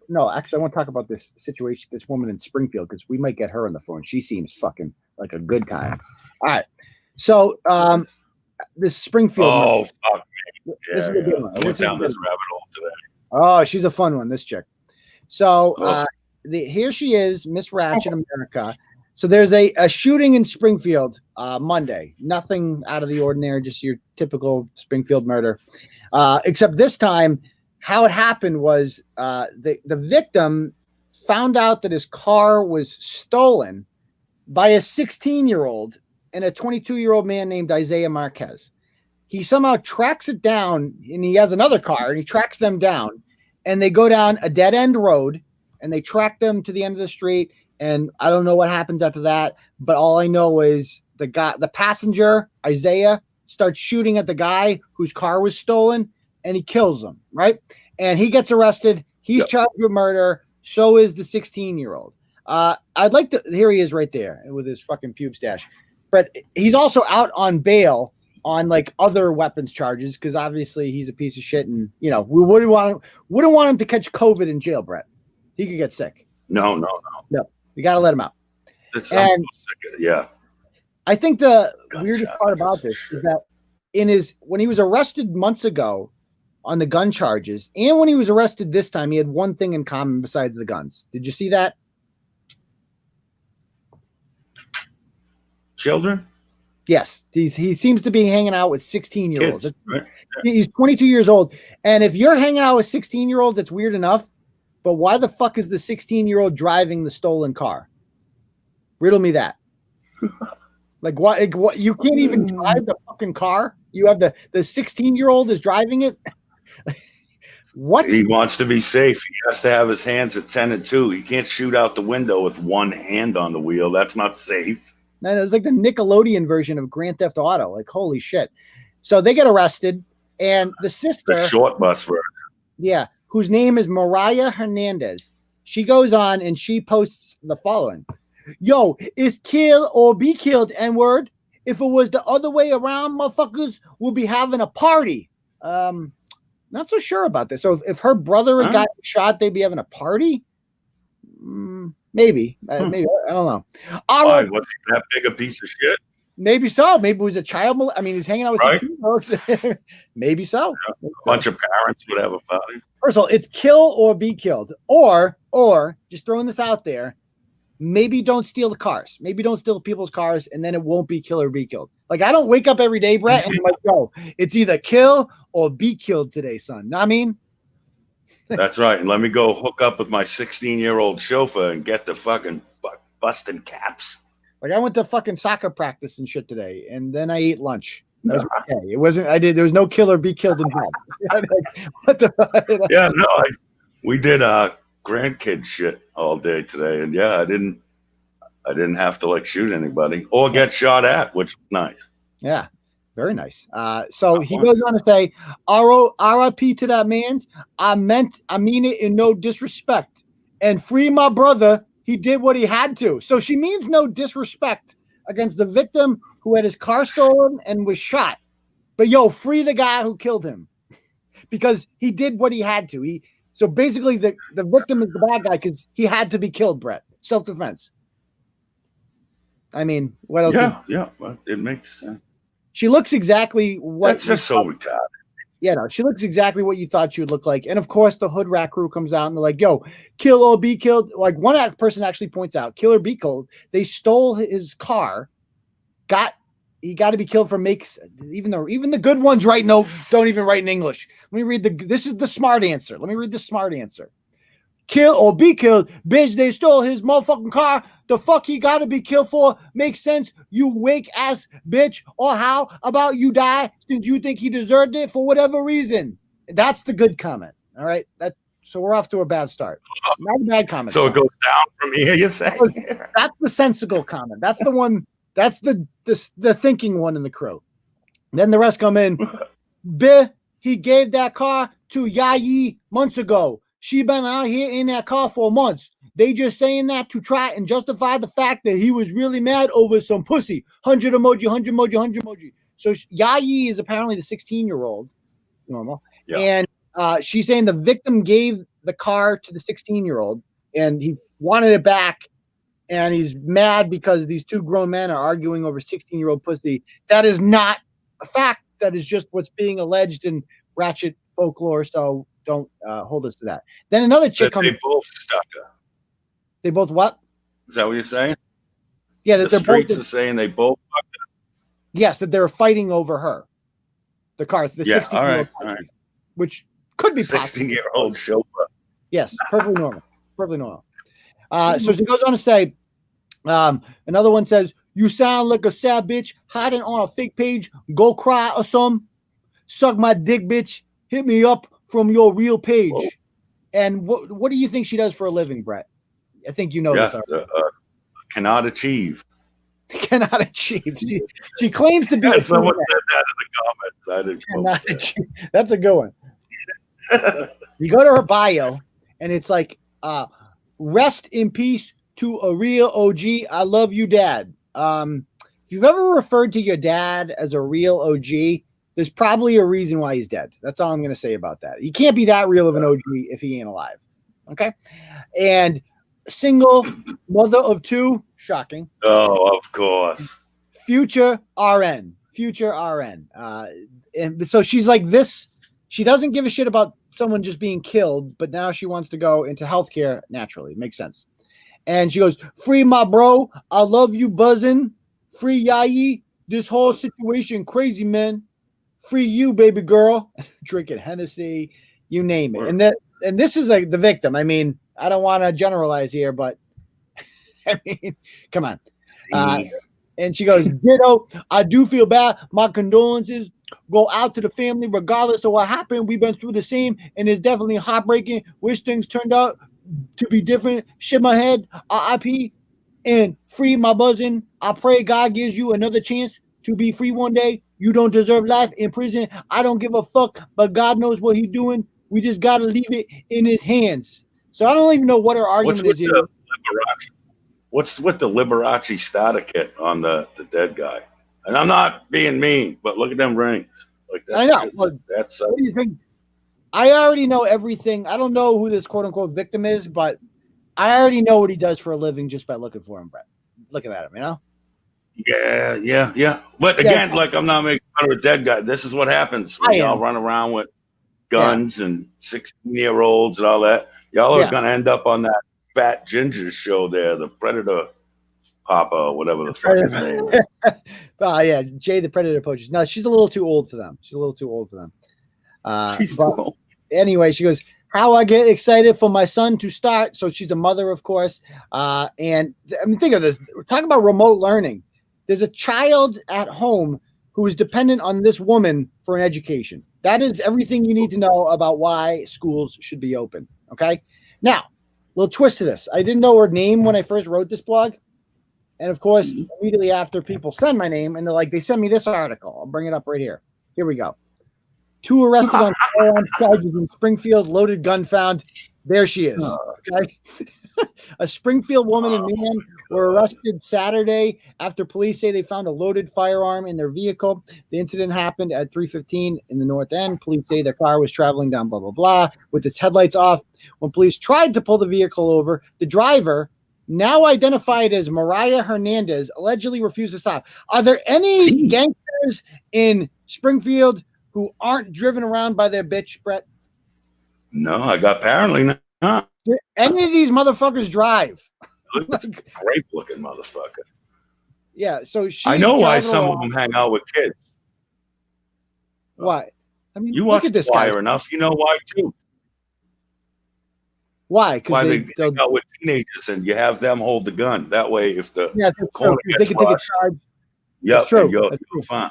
no, actually I want to talk about this situation, this woman in Springfield, because we might get her on the phone. She seems fucking like a good time. All right. So this Springfield. Oh, fuck. This is a good one. I went down this rabbit hole today. Oh, she's a fun one, this chick. So here she is, Miss Ratchet America. So there's a shooting in Springfield Monday. Nothing out of the ordinary, just your typical Springfield murder. Except this time, how it happened was the victim found out that his car was stolen by a 16-year-old and a 22-year-old man named Isaiah Marquez. He somehow tracks it down, and he has another car, and he tracks them down, and they go down a dead-end road, and they track them to the end of the street, and I don't know what happens after that, but all I know is the passenger, Isaiah, starts shooting at the guy whose car was stolen, and he kills him, right? And he gets arrested. He's charged with murder. So is the 16-year-old. I'd like to, here he is right there with his fucking pube stash. But he's also out on bail on like other weapons charges because obviously he's a piece of shit, and we wouldn't want him to catch COVID in jail, Brett. He could get sick. No. You got to let him out. And yeah. I think the weirdest part about this is that when he was arrested months ago on the gun charges, and when he was arrested this time, he had one thing in common besides the guns. Did you see that? Children? Yes. He seems to be hanging out with 16-year-olds. Right? He's 22 years old. And if you're hanging out with 16-year-olds, it's weird enough. But why the fuck is the 16-year-old driving the stolen car? Riddle me that. Like what? You can't even drive the fucking car. You have the 16-year-old is driving it. What? He wants to be safe. He has to have his hands at 10 and 2. He can't shoot out the window with one hand on the wheel. That's not safe. Man, it's like the Nickelodeon version of Grand Theft Auto. Like, holy shit. So they get arrested, and the sister, the short bus version. Yeah, whose name is Mariah Hernandez. She goes on and she posts the following. Yo, it's kill or be killed, N-word. If it was the other way around, motherfuckers will be having a party. Not so sure about this. So if her brother had gotten shot, they'd be having a party? Maybe. Maybe. I don't know. Why? Was he that big a piece of shit? Maybe so. Maybe it was a child. I mean, he's hanging out with 16-year-olds. Maybe so. Yeah, a bunch of parents would have a party. First of all, it's kill or be killed. Or just throwing this out there, maybe don't steal the cars. Maybe don't steal people's cars, and then it won't be kill or be killed. Like, I don't wake up every day, Brett, and I'm like, yo, it's either kill or be killed today, son. Know what I mean? That's right. And let me go hook up with my 16-year-old chauffeur and get the fucking busting caps. Like, I went to fucking soccer practice and shit today, and then I ate lunch. That was okay. It wasn't. There was no kill or be killed involved. What the? Yeah, no. We did grandkid shit all day today, and yeah, I didn't have to like shoot anybody or get shot at, which was nice. Yeah, very nice. So he goes on to say, R.I.P. to that man's. I mean it in no disrespect, and free my brother. He did what he had to. So she means no disrespect against the victim who had his car stolen and was shot. But yo, free the guy who killed him because he did what he had to. So basically the victim is the bad guy because he had to be killed, Brett. Self-defense. I mean, what else? Yeah. Well, it makes sense. She looks exactly what. That's just so retarded. Yeah, no, she looks exactly what you thought she would look like. And of course, the hood rat crew comes out and they're like, yo, kill or be killed. Like one person actually points out, kill or be killed. They stole his car. He got to be killed for even the good ones don't even write in English. Let me read this is the smart answer. Let me read the smart answer. kill or be killed. Bitch, they stole his motherfucking car. The fuck he gotta be killed for? Makes sense, you wake ass bitch. Or how about you die since you think he deserved it for whatever reason? That's the good comment. All right. So we're off to a bad start. Not a bad comment. So it goes down from here, you say? That's the sensible comment. That's the one. That's the thinking one in the crew. Then the rest come in. He gave that car to Yayi months ago. She been out here in that car for months. They just saying that to try and justify the fact that he was really mad over some pussy. 100 emoji, 100 emoji, 100 emoji. So Yayi is apparently the 16-year-old. Normal. Yeah. And she's saying the victim gave the car to the 16-year-old and he wanted it back. And he's mad because these two grown men are arguing over 16-year-old pussy. That is not a fact. That is just what's being alleged in ratchet folklore. So don't hold us to that. Then another chick comes. They both stuck her. They both what? Is that what you're saying? Yeah, that the streets are saying they both fucked her. Yes, that they're fighting over her. The car, the 16-year-old, all right. Which could be 16-year-old chauffeur. Yes, perfectly normal. Perfectly normal. So she goes on to say, another one says, "You sound like a sad bitch hiding on a fake page. Go cry or some. Suck my dick, bitch. Hit me up from your real page." Whoa. And what do you think she does for a living, Bret? I think you know this already. Cannot achieve. Cannot achieve. She claims to be. Someone said that in the comments. I didn't. That's a good one. You go to her bio, and it's like, "Rest in peace to a real OG. I love you, Dad." If you've ever referred to your dad as a real OG, there's probably a reason why he's dead. That's all I'm going to say about that. He can't be that real of an OG if he ain't alive. Okay. And single, mother of two, shocking. Oh, of course. Future RN. And so she's like this. She doesn't give a shit about someone just being killed, but now she wants to go into healthcare naturally. Makes sense. And she goes, "Free my bro. I love you, buzzing. Free Yayi. This whole situation crazy, man. Free you, baby girl." Drinking Hennessy, you name it. And this is like the victim. I mean, I don't want to generalize here, but I mean, come on. And she goes, "Ditto. I do feel bad. My condolences go out to the family, regardless of what happened. We've been through the same, and it's definitely heartbreaking. Wish things turned out to be different. Shit my head. RIP. And free my buzzing. I pray God gives you another chance to be free one day. You don't deserve life in prison. I don't give a fuck, but God knows what he's doing. We just got to leave it in his hands." So I don't even know what her argument is here. What's with the Liberace starter kit on the dead guy? And I'm not being mean, but look at them rings. Like that. I know. What do you think? I already know everything. I don't know who this quote unquote victim is, but I already know what he does for a living just by looking for him, Bret. Looking at him, you know? Yeah. But again, like, I'm not making fun of a dead guy. This is what happens when y'all run around with guns and 16-year-olds and all that. Y'all are going to end up on that Fat Ginger show there, the Predator Papa, or whatever the fuck his name is. Oh, yeah, Jay the Predator Poachers. No, she's a little too old for them. She's too old. Anyway, she goes, "How I get excited for my son to start." So she's a mother, of course. And I mean, think of this. We're talking about remote learning. There's a child at home who is dependent on this woman for an education. That is everything you need to know about why schools should be open. Okay. Now, little twist to this. I didn't know her name when I first wrote this blog. And of course, immediately after, people send my name and they're like, they send me this article. I'll bring it up right here. Here we go. 2 arrested on firearms charges in Springfield, loaded gun found. There she is. Okay. A Springfield woman and man were arrested Saturday after police say they found a loaded firearm in their vehicle. The incident happened at 3:15 in the North End. Police say their car was traveling down blah, blah, blah, with its headlights off. When police tried to pull the vehicle over, the driver, now identified as Mariah Hernandez, allegedly refused to stop. Are there any gangsters in Springfield who aren't driven around by their bitch, Bret? No, I got apparently not. Do any of these motherfuckers drive? Great looking motherfucker. Yeah, so I know why some of them hang out with kids. Why? I mean, you look watch at this Wire guy enough, you know why too. Why? Why Because they hang out with teenagers and you have them hold the gun. That way, if the yeah, that's corner true. They gets can take a rushed, charge. yep, That's true. and you're That's true. fine.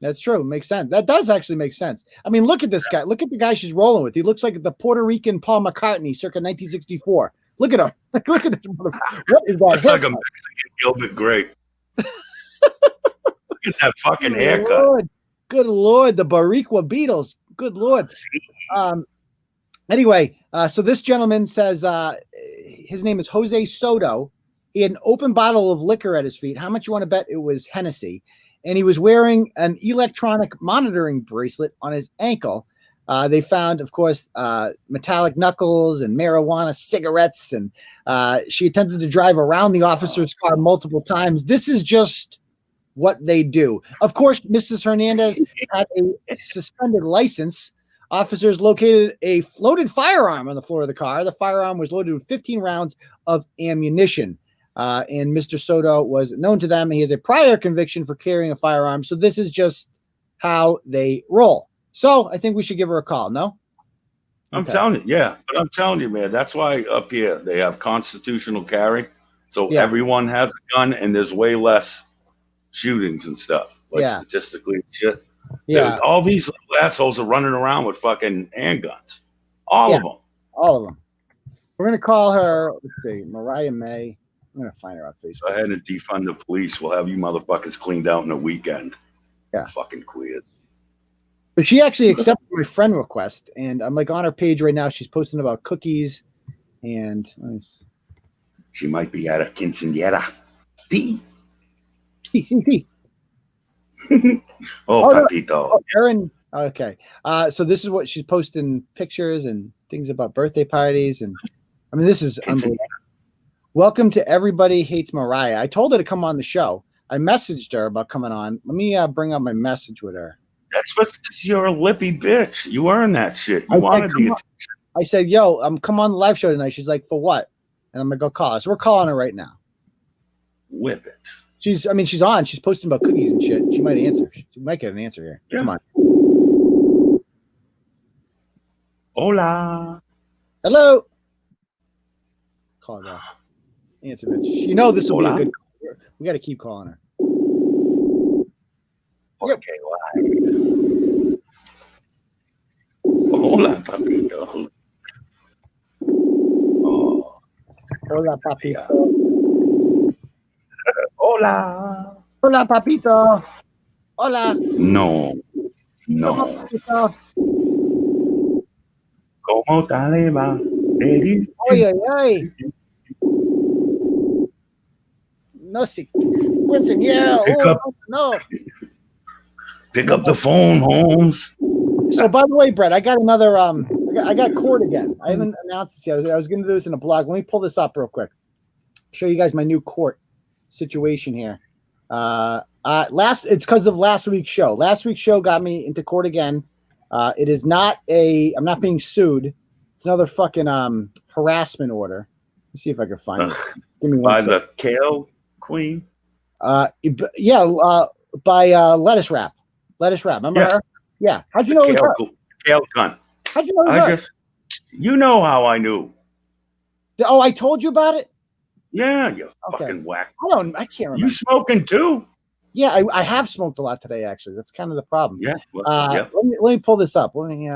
That's true. Makes sense. That does actually make sense. I mean, look at this guy. Look at the guy she's rolling with. He looks like the Puerto Rican Paul McCartney, circa 1964. Look at him. Look at this. What is that? Looks like a haircut? Mexican Gilbert Grape. Look at that fucking Good haircut. Lord. Good Lord. The Barriqua Beatles. Good Lord. Anyway, so this gentleman says his name is Jose Soto. He had an open bottle of liquor at his feet. How much you want to bet it was Hennessy? And he was wearing an electronic monitoring bracelet on his ankle. They found, of course, metallic knuckles and marijuana cigarettes. And she attempted to drive around the officer's car multiple times. This is just what they do. Of course, Mrs. Hernandez had a suspended license. Officers located a floated firearm on the floor of the car. The firearm was loaded with 15 rounds of ammunition. And Mr. Soto was known to them. He has a prior conviction for carrying a firearm. So this is just how they roll. So I think we should give her a call. No? I'm telling you, yeah. But I'm telling you, man, that's why up here they have constitutional carry. So everyone has a gun and there's way less shootings and stuff. Like statistically shit. Yeah. Dude, all these little assholes are running around with fucking handguns. All of them. All of them. We're going to call her, let's see, Mariah May. I'm going to find her on Facebook. Go ahead and defund the police. We'll have you motherfuckers cleaned out in a weekend. Yeah. Fucking queers. But she actually accepted my friend request. And I'm like on her page right now. She's posting about cookies. And she might be at a quinceañera. See. Papito. Oh, Aaron. Okay. So this is what she's posting pictures and things about birthday parties. And I mean, this is unbelievable. Welcome to Everybody Hates Mariah. I told her to come on the show. I messaged her about coming on. Let me bring up my message with her. That's because you're a lippy bitch. You earned that shit. You wanted the attention. I said, yo, come on the live show tonight. She's like, for what? And I'm going to go call her. So we're calling her right now. Whippets. She's on. She's posting about cookies and shit. She might answer. She might get an answer here. Yeah. Come on. Hola. Hello. Call her. Answer, bitch. You know this will be a good call. We got to keep calling her. Okay, why? Hola, papito. Oh. Hola, papito. Hola. Hola, papito. Hola. No. Hola, papito. ¿Cómo te va? Oye, oye. No, sí. Quinceañera. No. Pick up the phone, Holmes. So, by the way, Brett, I got another. I got court again. I haven't announced this yet. I was going to do this in a blog. Let me pull this up real quick. Show you guys my new court situation here. It's because of last week's show. Last week's show got me into court again. It is not I'm not being sued. It's another fucking harassment order. Let's see if I can find it. Give me one by second. The Kale Queen. By Lettuce Wrap. Lettuce Wrap. Remember her? Yeah. How'd you know it was her? Kale Gun. How'd you know it was her? You know how I knew. Oh, I told you about it? Yeah, you fucking whack. I can't remember. You smoking too? Yeah, I have smoked a lot today, actually. That's kind of the problem. Yeah. Let me pull this up. Let me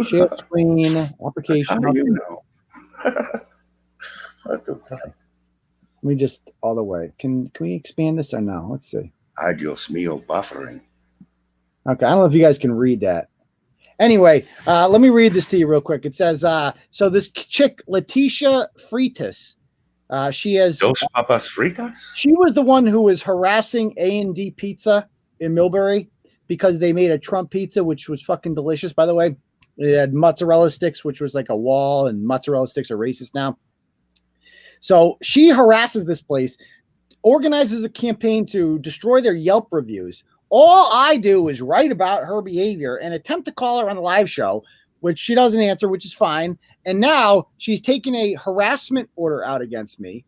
share screen, application. How do you know? What the fuck? Let me just all the way. Can we expand this or no? Let's see. Adios mio buffering. Okay, I don't know if you guys can read that. Anyway, let me read this to you real quick. It says, so this chick, Leticia Freitas, she has... Dos papas fritas? She was the one who was harassing A&D Pizza in Millbury because they made a Trump pizza, which was fucking delicious, by the way. It had mozzarella sticks, which was like a wall, and mozzarella sticks are racist now. So she harasses this place, organizes a campaign to destroy their Yelp reviews. All I do is write about her behavior and attempt to call her on the live show, which she doesn't answer, which is fine. And now she's taken a harassment order out against me,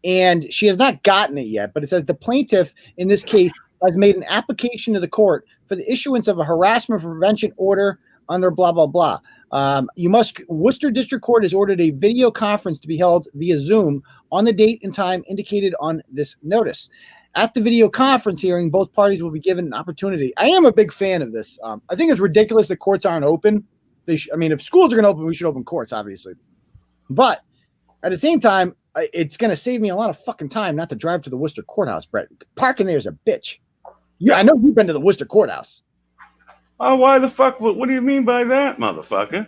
and she has not gotten it yet. But it says the plaintiff in this case has made an application to the court for the issuance of a harassment prevention order under blah, blah, blah. Worcester District Court has ordered a video conference to be held via Zoom on the date and time indicated on this notice. At the video conference hearing, both parties will be given an opportunity. I am a big fan of this. I think it's ridiculous that courts aren't open. If schools are going to open, we should open courts, obviously. But at the same time, it's going to save me a lot of fucking time not to drive to the Worcester courthouse, Brett. Parking there is a bitch. Yeah, I know you've been to the Worcester courthouse. Oh, why the fuck? What do you mean by that, motherfucker?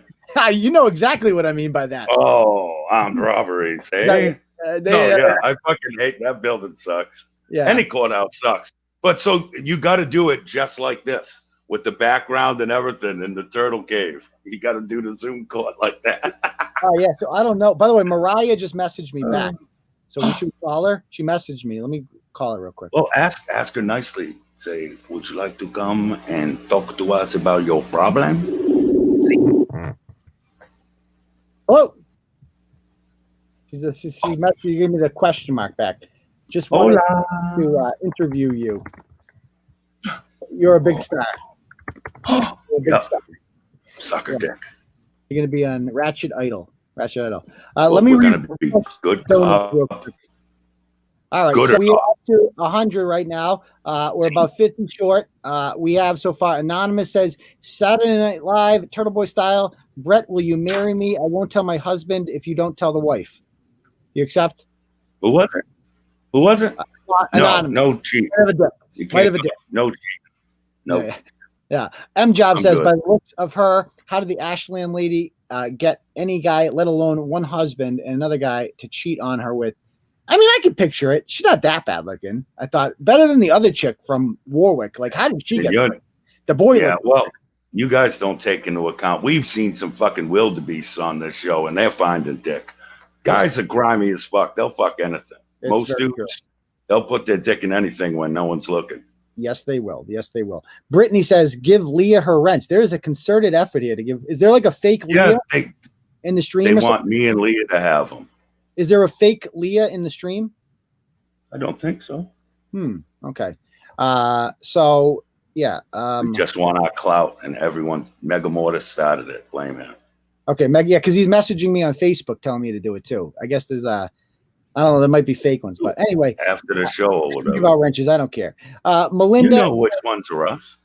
You know exactly what I mean by that. Oh, armed robberies, eh? I fucking hate that building. Sucks. Yeah, any courthouse sucks. But so you got to do it just like this with the background and everything in the Turtle Cave. You got to do the Zoom court like that. Oh yeah. So I don't know. By the way, Mariah just messaged me back, so we should call her. She messaged me. Let me call her real quick. Well, ask her nicely. Say, would you like to come and talk to us about your problem? Oh, she gave me the question mark back. Just wanted to interview you. You're a big star. You're a big star. Sucker dick. You're going to be on Ratchet Idol. Let read me good cop. All right, good so we're up to 100 right now. We're about 50 short. We have so far. Anonymous says, Saturday Night Live, Turtleboy style. Brett, will you marry me? I won't tell my husband if you don't tell the wife. You accept? Who was it? Anonymous. No cheat. Might have a dip. No cheat. No. Yeah. M Job says, good. by the looks of her, how did the Ashland lady get any guy, let alone one husband and another guy to cheat on her with? I mean, I could picture it. She's not that bad looking. I thought better than the other chick from Warwick. Like, how did she get the boy? Yeah, well, you guys don't take into account. We've seen some fucking wildebeests on this show, and they're finding dick. Guys are grimy as fuck. They'll fuck anything. Most dudes, they'll put their dick in anything when no one's looking. Yes, they will. Yes, they will. Brittany says, give Leah her wrench. There is a concerted effort here to give. Is there like a fake Leah in the stream? They want me and Leah to have them. Is there a fake Leah in the stream? I don't think so. Okay. So yeah. We just want our clout, and everyone's Mega Mortis started it. Blame him. Okay, Meg. Yeah, because he's messaging me on Facebook telling me to do it too. I guess there's I don't know. There might be fake ones, but anyway. After the show or whatever. Give out wrenches. I don't care. Melinda. You know which ones are us.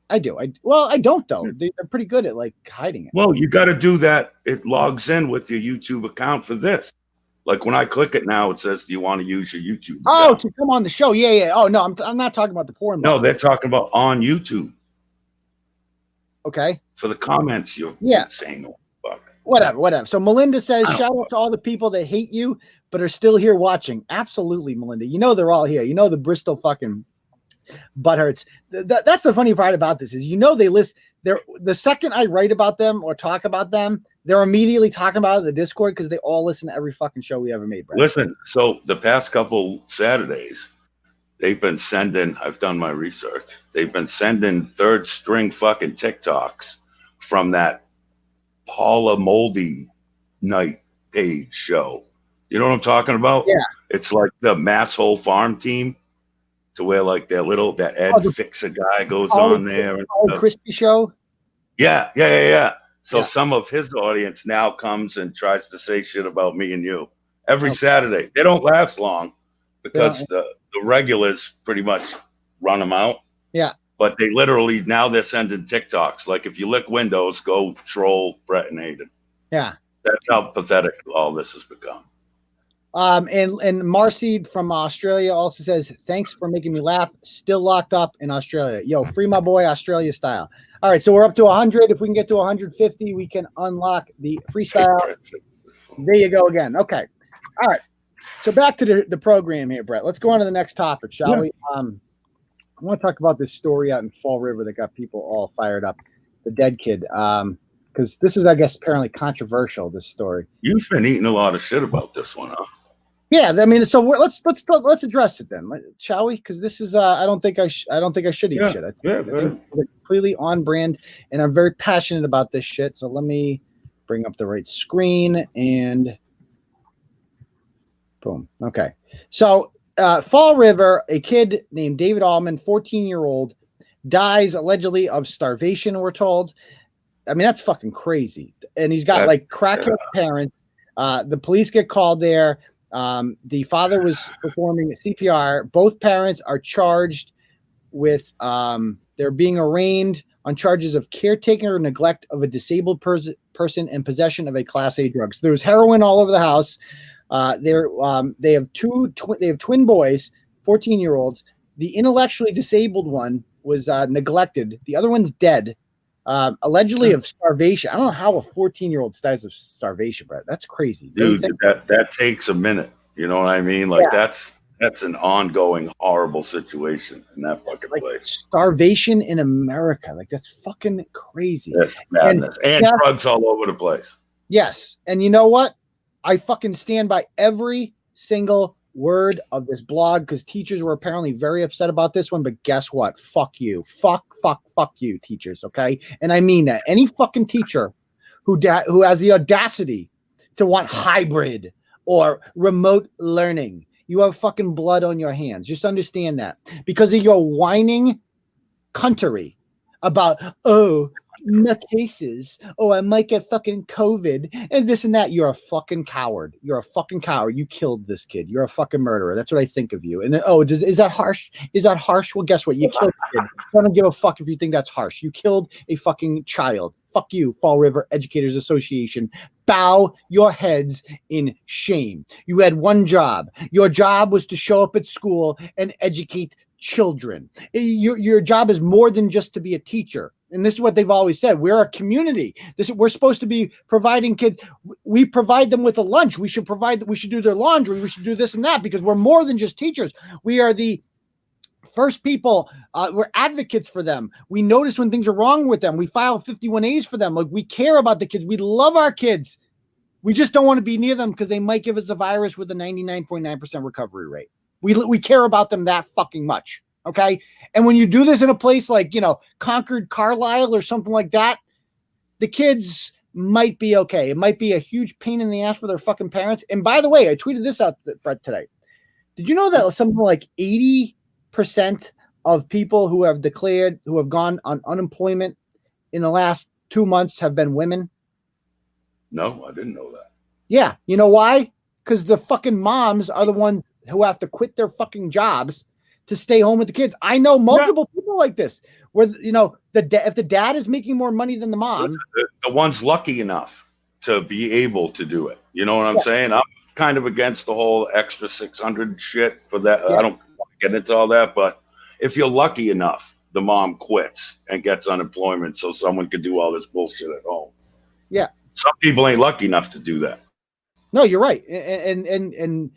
I do. I don't though. They're pretty good at like hiding it. Well, you got to do that. It logs in with your YouTube account for this. Like when I click it now, it says, "Do you want to use your YouTube?" Oh, to come on the show? Yeah. Oh no, I'm not talking about the porn. No, they're talking about on YouTube. Okay. For the comments, you're saying, "Fuck." Whatever. So Melinda says, "Shout out to all the people that hate you but are still here watching." Absolutely, Melinda. You know they're all here. You know the Bristol fucking butthurts. That's the funny part about this is they list. The second I write about them or talk about them, they're immediately talking about it in the Discord because they all listen to every fucking show we ever made, Brad. Listen, so the past couple Saturdays, they've been sending, I've done my research, they've been sending third string fucking TikToks from that Paula Moldy night page show. You know what I'm talking about? Yeah. It's like the Masshole Farm team to where like that Ed Fixer guy goes on there. And Crispy show? Yeah. So some of his audience now comes and tries to say shit about me and you every Saturday. They don't last long because the regulars pretty much run them out. Yeah. But they literally, now they're sending TikToks. Like if you lick windows, go troll Bret and Aidan. Yeah. That's how pathetic all this has become. And Marcy from Australia also says, thanks for making me laugh. Still locked up in Australia. Yo, free my boy, Australia style. All right, so we're up to 100. If we can get to 150, we can unlock the freestyle. There you go again. Okay. All right. So back to the program here, Brett. Let's go on to the next topic, shall we? I want to talk about this story out in Fall River that got people all fired up. The dead kid. Because this is, I guess, apparently controversial, this story. You've been eating a lot of shit about this one, huh? Yeah, I mean, so let's address it then, shall we? Because this is I don't think I should eat shit. I think it's completely on brand, and I'm very passionate about this shit. So let me bring up the right screen and boom. Okay, so Fall River, a kid named David Allman, 14-year-old, dies allegedly of starvation. We're told I mean, that's fucking crazy. And he's got like crackhead parents. The police get called there. The father was performing CPR. Both parents are charged with they're being arraigned on charges of caretaking or neglect of a disabled person and possession of a Class A drug. So there was heroin all over the house. They have twin boys, 14-year-olds. The intellectually disabled one was neglected. The other one's dead, allegedly of starvation. I don't know how a 14-year-old dies of starvation, Brett. That's crazy. Dude, that takes a minute. You know what I mean? Like that's an ongoing horrible situation in that fucking place. Starvation in America. Like, that's fucking crazy. That's madness. And drugs all over the place. Yes. And you know what? I fucking stand by every single word of this blog, because teachers were apparently very upset about this one. But guess what? Fuck you. Fuck you, teachers. Okay. And I mean that. Any fucking teacher who has the audacity to want hybrid or remote learning, you have fucking blood on your hands. Just understand that, because of your whining cuntery about, no cases. I might get fucking COVID and this and that. You're a fucking coward. You're a fucking coward. You killed this kid. You're a fucking murderer. That's what I think of you. And is that harsh? Is that harsh? Well, guess what? You killed a kid. I don't give a fuck if you think that's harsh. You killed a fucking child. Fuck you, Fall River Educators Association. Bow your heads in shame. You had one job. Your job was to show up at school and educate children. Your job is more than just to be a teacher. And this is what they've always said. We're a community. We're supposed to be providing kids. We provide them with a lunch. We should do their laundry. We should do this and that, because we're more than just teachers. We are the first people. We're advocates for them. We notice when things are wrong with them. We file 51As for them. Like, we care about the kids. We love our kids. We just don't want to be near them because they might give us a virus with a 99.9% recovery rate. We care about them that fucking much. Okay. And when you do this in a place like, Concord, Carlisle or something like that, the kids might be okay. It might be a huge pain in the ass for their fucking parents. And by the way, I tweeted this out, Brett, today. Did you know that something like 80% of people who have gone on unemployment in the last 2 months have been women? No, I didn't know that. Yeah. You know why? Because the fucking moms are the ones who have to quit their fucking jobs to stay home with the kids. I know multiple people like this, where if the dad is making more money than the mom, the one's lucky enough to be able to do it. You know what I'm saying? I'm kind of against the whole extra 600 shit for that. I don't want to get into all that, but if you're lucky enough, the mom quits and gets unemployment so someone could do all this bullshit at home. Yeah. Some people ain't lucky enough to do that. No, you're right. And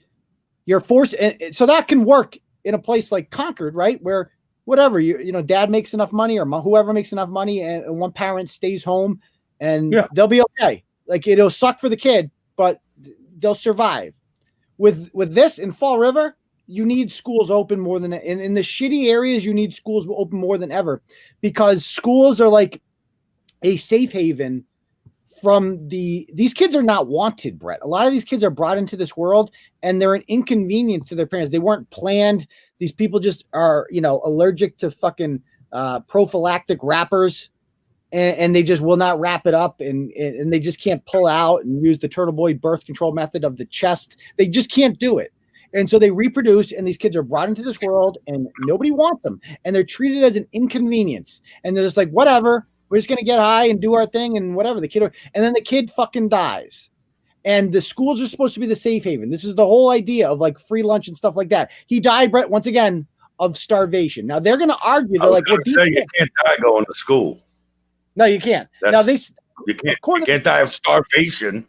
you're forced. And so that can work in a place like Concord, right? Where whatever, dad makes enough money or whoever makes enough money and one parent stays home and they'll be okay. Like, it'll suck for the kid, but they'll survive. With this in Fall River, you need schools open more than in the shitty areas. You need schools open more than ever, because schools are like a safe haven from these kids are not wanted, Brett. A lot of these kids are brought into this world and they're an inconvenience to their parents. They weren't planned. These people just are, allergic to fucking prophylactic wrappers, and they just will not wrap it up, and they just can't pull out and use the TurtleBoy birth control method of the chest. They just can't do it. And so they reproduce, and these kids are brought into this world and nobody wants them, and they're treated as an inconvenience. And they're just like, whatever, we're just going to get high and do our thing and whatever. And then the kid fucking dies. And the schools are supposed to be the safe haven. This is the whole idea of like free lunch and stuff like that. He died, Brett, once again, of starvation. Now they're going to argue. They're like, you can't die going to school. No, you can't. You can't die of starvation.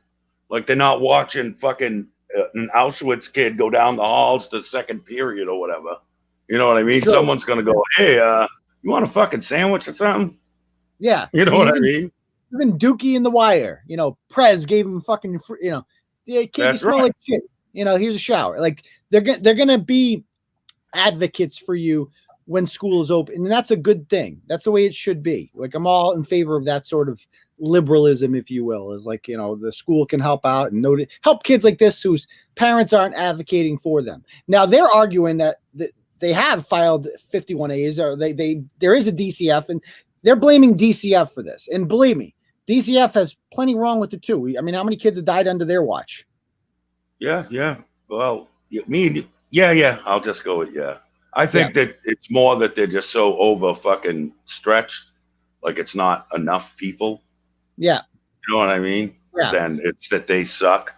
Like, they're not watching fucking an Auschwitz kid go down the halls to second period or whatever. You know what I mean? Sure. Someone's going to go, hey, you want a fucking sandwich or something? Yeah. You know what I mean? Even Dookie in The Wire, Prez gave him fucking, the kid, you smell like shit. Here's a shower. Like, they're going to be advocates for you when school is open. And that's a good thing. That's the way it should be. Like, I'm all in favor of that sort of liberalism, if you will, is like, the school can help out and help kids like this whose parents aren't advocating for them. Now they're arguing that they have filed 51As, or there is a DCF, and they're blaming DCF for this. And believe me, DCF has plenty wrong with it too. I mean, how many kids have died under their watch? Yeah. Well, yeah. I'll just go with yeah. I think that it's more that they're just so over fucking stretched, like it's not enough people. Yeah. You know what I mean? Yeah. Then it's that they suck.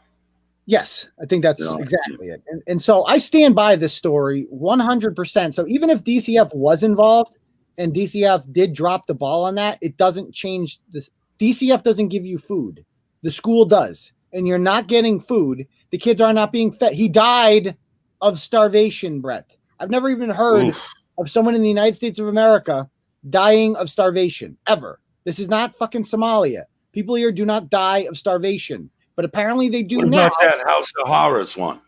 Yes, I think that's exactly it. And so I stand by this story 100%. So even if DCF was involved and DCF did drop the ball on that, it doesn't change this. DCF doesn't give you food. The school does. And you're not getting food. The kids are not being fed. He died of starvation, Bret. I've never even heard of someone in the United States of America dying of starvation, ever. This is not fucking Somalia. People here do not die of starvation. But apparently they do now. What about that House of Horrors one?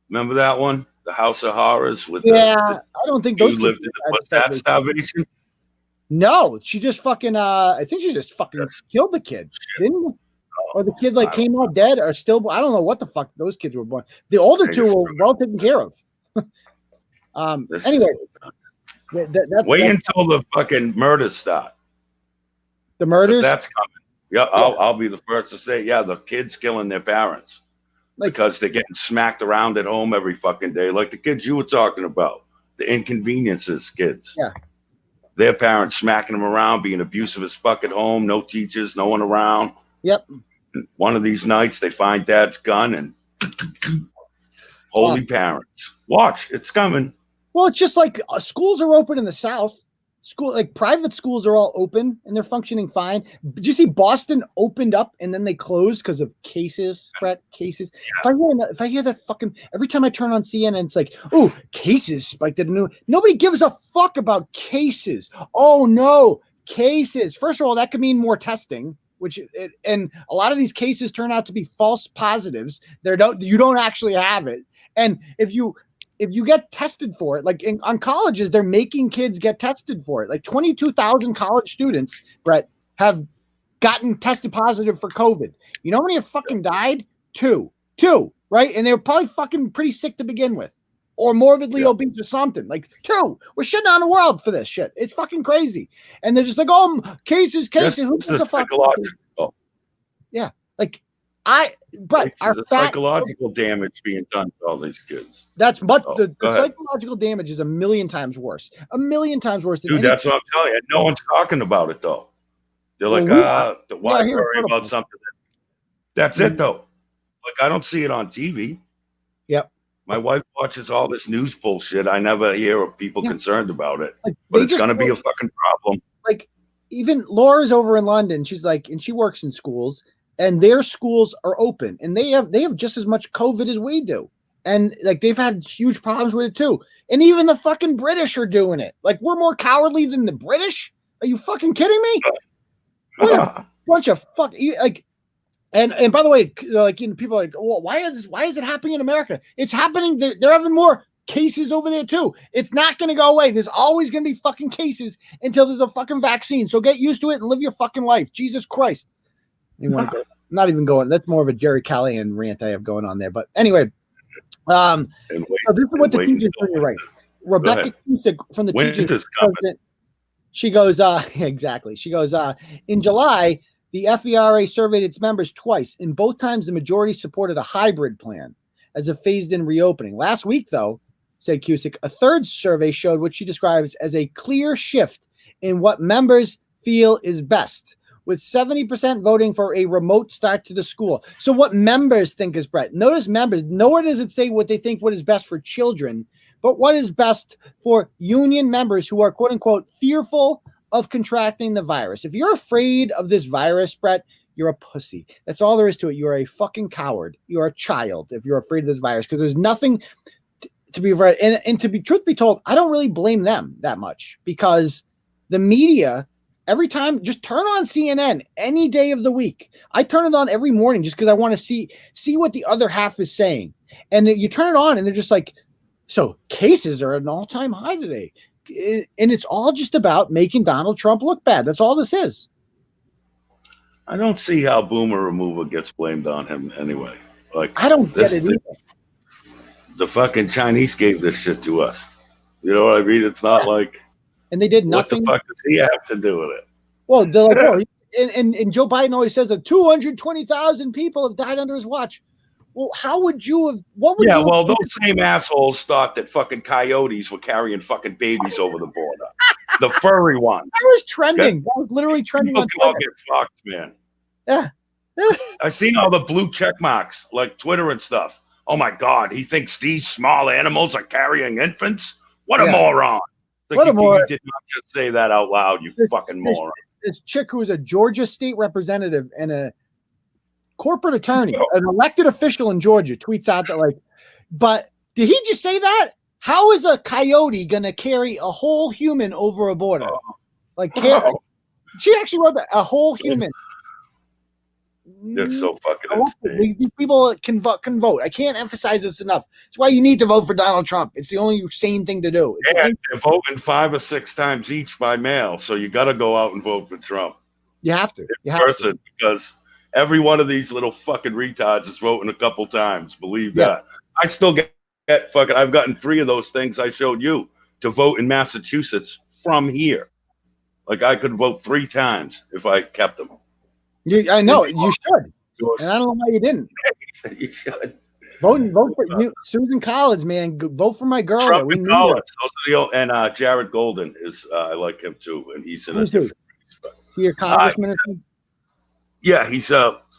Remember that one? The House of Horrors with I don't think those lived in. Was that starvation? No, she just fucking I think she just fucking killed the kid, didn't? Or the kid like came out dead or still. I don't know what the fuck those kids were born. The older two were well taken care of. Anyway, wait until the fucking murders start. The murders? That's coming. Yeah, I'll be the first to say, the kids killing their parents because they're getting smacked around at home every fucking day, like the kids you were talking about, the inconveniences kids. Yeah. Their parents smacking them around, being abusive as fuck at home, no teachers, no one around. Yep. One of these nights, they find dad's gun and holy parents. Watch, it's coming. Well, it's just like schools are open in the South. Private schools are all open and they're functioning fine. Did you see Boston opened up and then they closed because of cases, Bret? Cases. If I hear that fucking every time I turn on CNN, it's like, oh, cases spiked at a new. Nobody gives a fuck about cases. Oh no, cases. First of all, that could mean more testing, and a lot of these cases turn out to be false positives. You don't actually have it, and if you get tested for it, like on colleges, they're making kids get tested for it. Like 22,000 college students, Bret, have gotten tested positive for COVID. You know how many have fucking died? Two, right? And they were probably fucking pretty sick to begin with, or morbidly obese or something. Like two. We're shitting on the world for this shit. It's fucking crazy. And they're just like, oh, cases. Who gives a fuck? Yeah, like. The psychological damage being done to all these kids. That's the psychological damage is a million times worse. A million times worse. Dude, that's what I'm telling you. No one's talking about it though. They're like, why worry about something? That's it though. Like I don't see it on TV. Yep. My wife watches all this news bullshit. I never hear of people concerned about it. But it's going to be a fucking problem. Like even Laura's over in London. She's like, and she works in schools. And their schools are open, and they have just as much COVID as we do, and like they've had huge problems with it too. And even the fucking British are doing it. Like we're more cowardly than the British. Are you fucking kidding me? What a bunch of fuck like. And by the way, like people are like, well, why is it happening in America? It's happening. They're having more cases over there too. It's not going to go away. There's always going to be fucking cases until there's a fucking vaccine. So get used to it and live your fucking life. Jesus Christ. You want to go? Not even going. That's more of a Jerry Callahan rant I have going on there. But anyway, so this is what the teachers do. You're right. Rebecca Cusick from the teachers president. She goes, exactly. She goes, in July, the FERA surveyed its members twice. In both times, the majority supported a hybrid plan as a phased-in reopening. Last week, though, said Cusick, a third survey showed what she describes as a clear shift in what members feel is best, with 70% voting for a remote start to the school. So what members think is Bret? Notice members, nowhere does it say what they think what is best for children, but what is best for union members who are, quote unquote, fearful of contracting the virus. If you're afraid of this virus, Bret, you're a pussy. That's all there is to it. You're a fucking coward. You're a child if you're afraid of this virus, because there's nothing to be afraid. And to be truth be told, I don't really blame them that much, because the media, every time, just turn on CNN any day of the week. I turn it on every morning just because I want to see what the other half is saying. And then you turn it on and they're just like, so cases are at an all-time high today. And it's all just about making Donald Trump look bad. That's all this is. I don't see how boomer removal gets blamed on him anyway. Like I don't get it either. The fucking Chinese gave this shit to us. You know what I mean? It's not like... And they did nothing. What the fuck does he have to do with it? Well, they're like, oh, and Joe Biden always says that 220,000 people have died under his watch. Well, how would you have? What would? Yeah, you well, have, those same assholes thought that fucking coyotes were carrying fucking babies over the border. The furry ones. That was trending. That was literally trending People on can all Twitter. get fucked, man. Yeah. I've seen all the blue check marks, like Twitter and stuff. Oh my God, he thinks these small animals are carrying infants? What a moron. Like, What a moron. You did not just say that out loud, you fucking moron. This chick who is a Georgia state representative and a corporate attorney, an elected official in Georgia, tweets out that, like, but did he just say that? How is a coyote going to carry a whole human over a border? Like, she actually wrote that, a whole human. It's so fucking insane. These people can vote. I can't emphasize this enough. It's why you need to vote for Donald Trump. It's the only sane thing to do. And they're voting 5 or 6 times each by mail, so you got to go out and vote for Trump. You have to. In person, because every one of these little fucking retards is voting a couple times. Believe that. I still get fucking. I've gotten 3 of those things I showed you to vote in Massachusetts from here. Like, I could vote 3 times if I kept them. I know you should, and I don't know why you didn't. You should vote for you, Susan Collins, man. Vote for my girl. Trump and Collins. Those are and Jared Golden is. I like him too, and he's in a different. He a congressman or something? Yeah, he's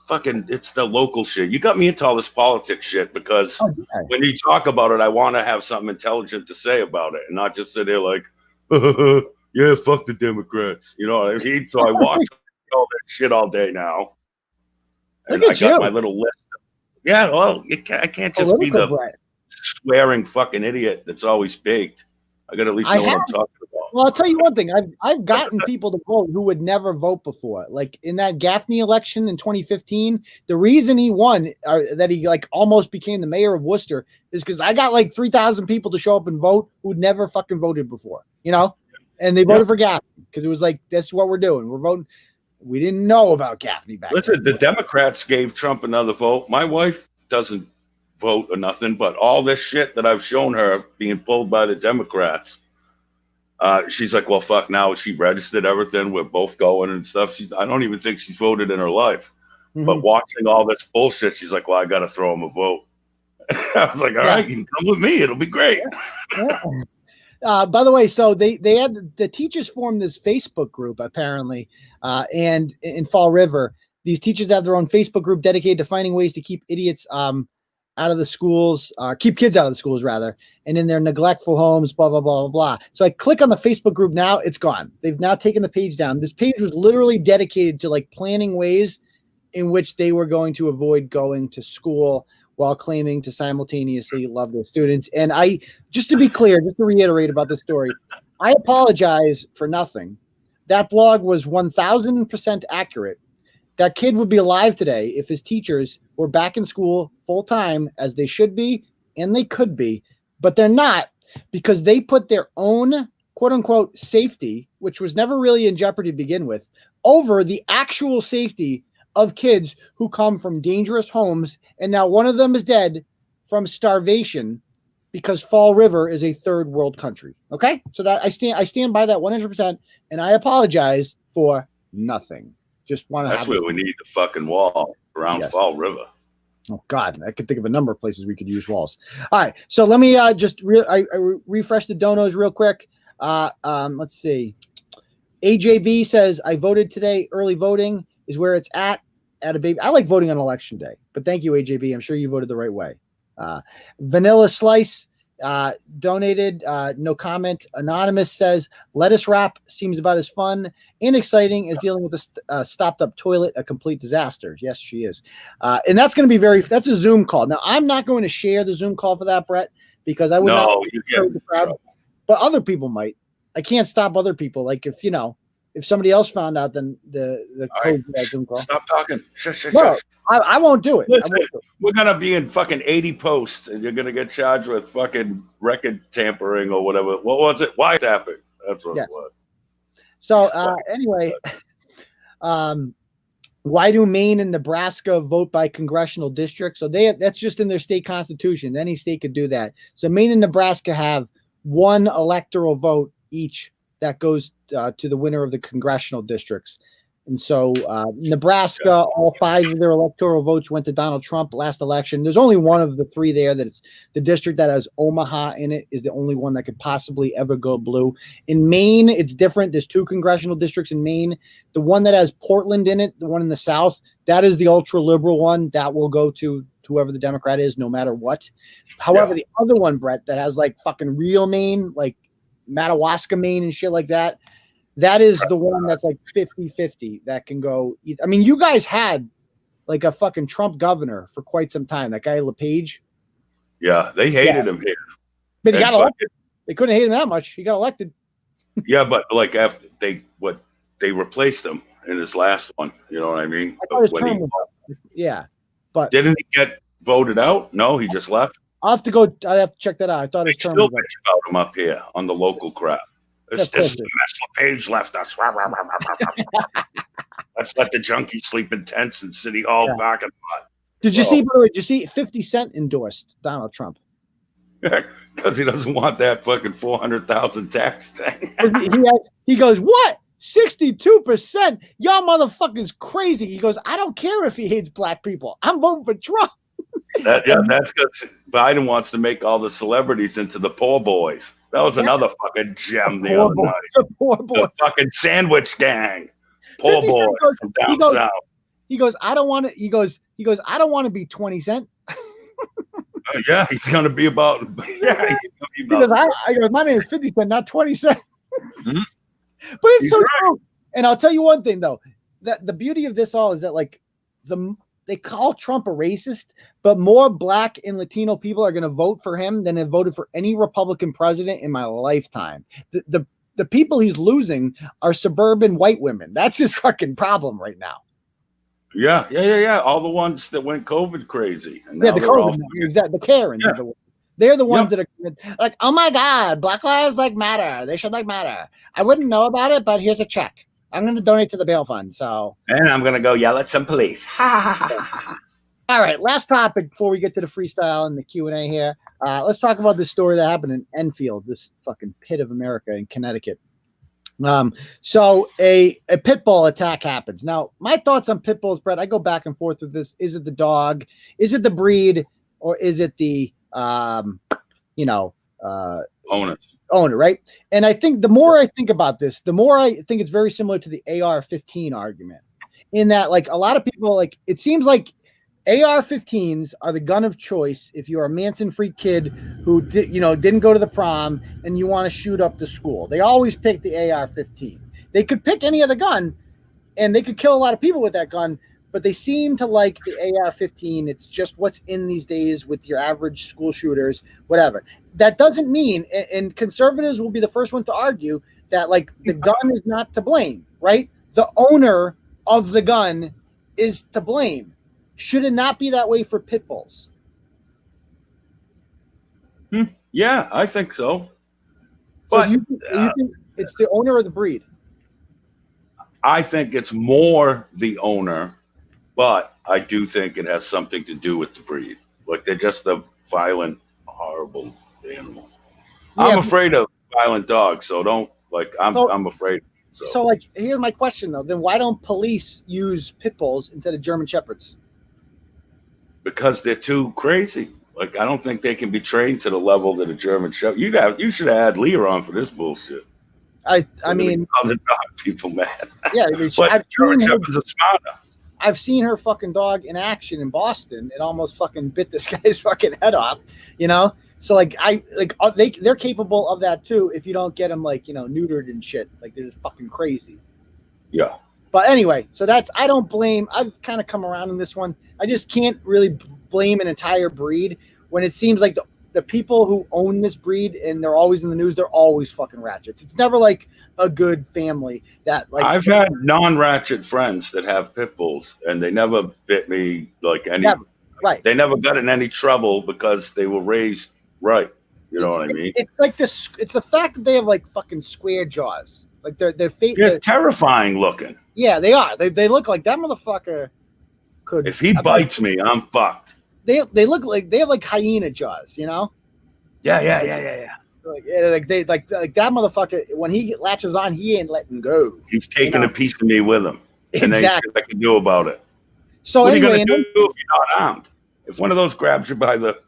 fucking. It's the local shit. You got me into all this politics shit because when you talk about it, I want to have something intelligent to say about it, and not just sit there like, yeah, fuck the Democrats. You know what I mean? So I watch all that shit all day now, and I got my little list. Yeah, well, I can't just be the swearing fucking idiot that's always baked. I got to at least know what I'm talking about. Well, I'll tell you one thing. I've gotten people to vote who would never vote before. Like in that Gaffney election in 2015, the reason he won, that he like almost became the mayor of Worcester, is because I got like 3,000 people to show up and vote who'd never fucking voted before. You know, and they voted for Gaffney because it was like, that's what we're doing. We're voting. We didn't know about Gaffney back then. The Democrats gave Trump another vote. My wife doesn't vote or nothing, but all this shit that I've shown her being pulled by the Democrats, she's like, well, fuck, now she registered everything. We're both going and stuff. I don't even think she's voted in her life. Mm-hmm. But watching all this bullshit, she's like, well, I got to throw him a vote. I was like, all right, you can come with me. It'll be great. By the way, so they had the teachers formed this Facebook group apparently, and in Fall River, these teachers have their own Facebook group dedicated to finding ways to keep idiots out of the schools, keep kids out of the schools rather, and in their neglectful homes, blah blah blah blah blah. So I click on the Facebook group now, it's gone. They've now taken the page down. This page was literally dedicated to like planning ways in which they were going to avoid going to school while claiming to simultaneously love their students. And I, just to be clear, just to reiterate about this story, I apologize for nothing. That blog was 1,000% accurate. That kid would be alive today if his teachers were back in school full time, as they should be, and they could be, but they're not, because they put their own quote unquote safety, which was never really in jeopardy to begin with, over the actual safety of kids who come from dangerous homes. And now one of them is dead from starvation because Fall River is a third world country. Okay. So that I stand by that 100%. And I apologize for nothing. Just want to. That's where we need the fucking wall around Fall River. Oh God, I could think of a number of places we could use walls. All right. So let me just refresh the donos real quick. Let's see. AJB says, I voted today. Early voting is where it's at a baby. I like voting on election day, but thank you, AJB. I'm sure you voted the right way. Vanilla Slice donated, no comment. Anonymous says, lettuce wrap seems about as fun and exciting as dealing with a stopped up toilet, a complete disaster. Yes, she is. And that's going to be that's a Zoom call. Now, I'm not going to share the Zoom call for that, Brett, because I would not. You get the crowd, but other people might. I can't stop other people. Like if somebody else found out, then the code for that Zoom call. Stop talking. No, I won't do it. Listen, we're gonna be in fucking 80 posts, and you're gonna get charged with fucking record tampering or whatever. What was it? Why tapping? That's what it was. So anyway, why do Maine and Nebraska vote by congressional district? So that's just in their state constitution. Any state could do that. So Maine and Nebraska have one electoral vote each that goes to the winner of the congressional districts. And so Nebraska, all 5 of their electoral votes went to Donald Trump last election. There's only one of the 3 there that it's the district that has Omaha in it is the only one that could possibly ever go blue. In Maine, it's different. There's 2 congressional districts in Maine. The one that has Portland in it, the one in the South, that is the ultra liberal one that will go to whoever the Democrat is, no matter what. However, the other one, Brett, that has like fucking real Maine, like Madawaska, Maine and shit like that. That is the one that's like 50-50 that can go. I mean, you guys had like a fucking Trump governor for quite some time. That guy LePage. Yeah, they hated him here. But he got elected. They couldn't hate him that much. He got elected. Yeah, but like after they replaced him in his last one. You know what I mean? Yeah, but didn't he get voted out? No, he just left. I'll have to go. I'd have to check that out. I thought they his term still was bitch about him up here on the local crap. This is the mess LePage left us. Let's let the junkies sleep in tents in City Hall parking lot. Did you see? By the way, did you see 50 Cent endorsed Donald Trump? Because he doesn't want that fucking 400,000 tax thing. He goes, what? 62%? Y'all motherfuckers crazy. He goes, I don't care if he hates black people. I'm voting for Trump. That's because Biden wants to make all the celebrities into the poor boys. That was another fucking gem the other night. The poor boys. The fucking sandwich gang. Poor boys from down south. He goes, I don't want to. He goes, I don't want to be 20 Cent. Yeah, he's gonna be about. Yeah, he goes, my name is 50 Cent, not 20 Cent. Mm-hmm. But it's so true. And I'll tell you one thing though, that the beauty of this all is that like they call Trump a racist, but more black and Latino people are going to vote for him than have voted for any Republican president in my lifetime. The people he's losing are suburban white women. That's his fucking problem right now. Yeah. All the ones that went COVID crazy. And the COVID, exactly. The Karens. Yeah. They're the ones that are like, oh my God, Black Lives like matter. They should like matter. I wouldn't know about it, but here's a check. I'm going to donate to the bail fund. So, and I'm going to go yell at some police. All right. Last topic before we get to the freestyle and the Q&A here. Let's talk about this story that happened in Enfield, this fucking pit of America in Connecticut. So a pit bull attack happens. Now, my thoughts on pit bulls, Brett, I go back and forth with this. Is it the dog? Is it the breed? Or is it the, owner, right? And I think the more I think about this, the more I think it's very similar to the AR-15 argument in that, like, a lot of people, like, it seems like AR-15s are the gun of choice if you're a Manson-free kid who didn't go to the prom and you want to shoot up the school. They always pick the AR-15. They could pick any other gun and they could kill a lot of people with that gun, but they seem to like the AR-15. It's just what's in these days with your average school shooters, whatever. That doesn't mean, and conservatives will be the first ones to argue that, like, the gun is not to blame, right? The owner of the gun is to blame. Should it not be that way for pit bulls? Yeah, I think so. But you think it's the owner or the breed? I think it's more the owner, but I do think it has something to do with the breed. Like, they're just a violent, horrible animal. Yeah, I'm afraid of violent dogs, so don't, like, I'm afraid. So, like, here's my question, though. Then why don't police use pit bulls instead of German Shepherds? Because they're too crazy. Like, I don't think they can be trained to the level that a German Shepherd. You should have had Leah on for this bullshit. I mean, the dog people, man. Yeah, but German Shepherds are smarter. I've seen her fucking dog in action in Boston. It almost fucking bit this guy's fucking head off, So they're capable of that too. If you don't get them neutered and shit, like they're just fucking crazy. Yeah. But anyway, so I don't blame. I've kind of come around on this one. I just can't really blame an entire breed when it seems like the people who own this breed and they're always in the news, they're always fucking ratchets. It's never like a good family that like. I've had non-ratchet friends that have pit bulls and they never bit me like any. Never. Right. They never got in any trouble because they were raised right. You know what I mean? It's like this. It's the fact that they have like fucking square jaws. Like they're terrifying looking. Yeah, they are. They look like that motherfucker could. If he bites me, I'm fucked. They look like they have like hyena jaws, Yeah. Like that motherfucker. When he latches on, he ain't letting go. He's taking a piece of me with him. And they shit I can do about it. So what anyway, are you going to do if you're not armed? If one of those grabs you by the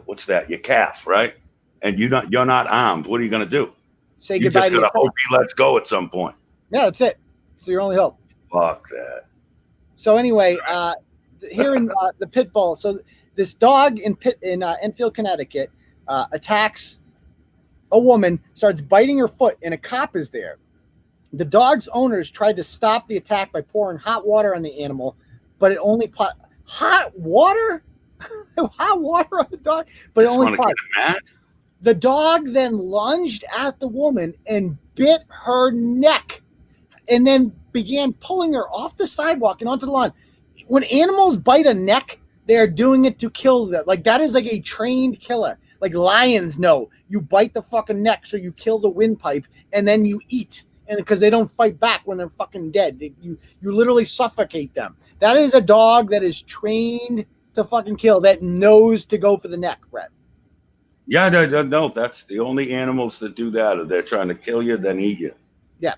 what's that? Your calf, right? And you're not armed. What are you going to do? Say you goodbye just to got to hope he lets go at some point. Yeah, that's it. So your only hope. Fuck that. So anyway, here in the pit bull, so this dog in Enfield, Connecticut, attacks a woman, starts biting her foot, and a cop is there. The dog's owners tried to stop the attack by pouring hot water on the animal, but it only hot water on the dog, but it only the dog then lunged at the woman and bit her neck, and then began pulling her off the sidewalk and onto the lawn. When animals bite a neck, they are doing it to kill them. Like, that is like a trained killer. Like lions know, you bite the fucking neck, so you kill the windpipe, and then you eat. And because they don't fight back when they're fucking dead, you literally suffocate them. That is a dog that is trained to fucking kill, that knows to go for the neck, Bret. Yeah, no, that's the only animals that do that. They're trying to kill you, then eat you. Yeah.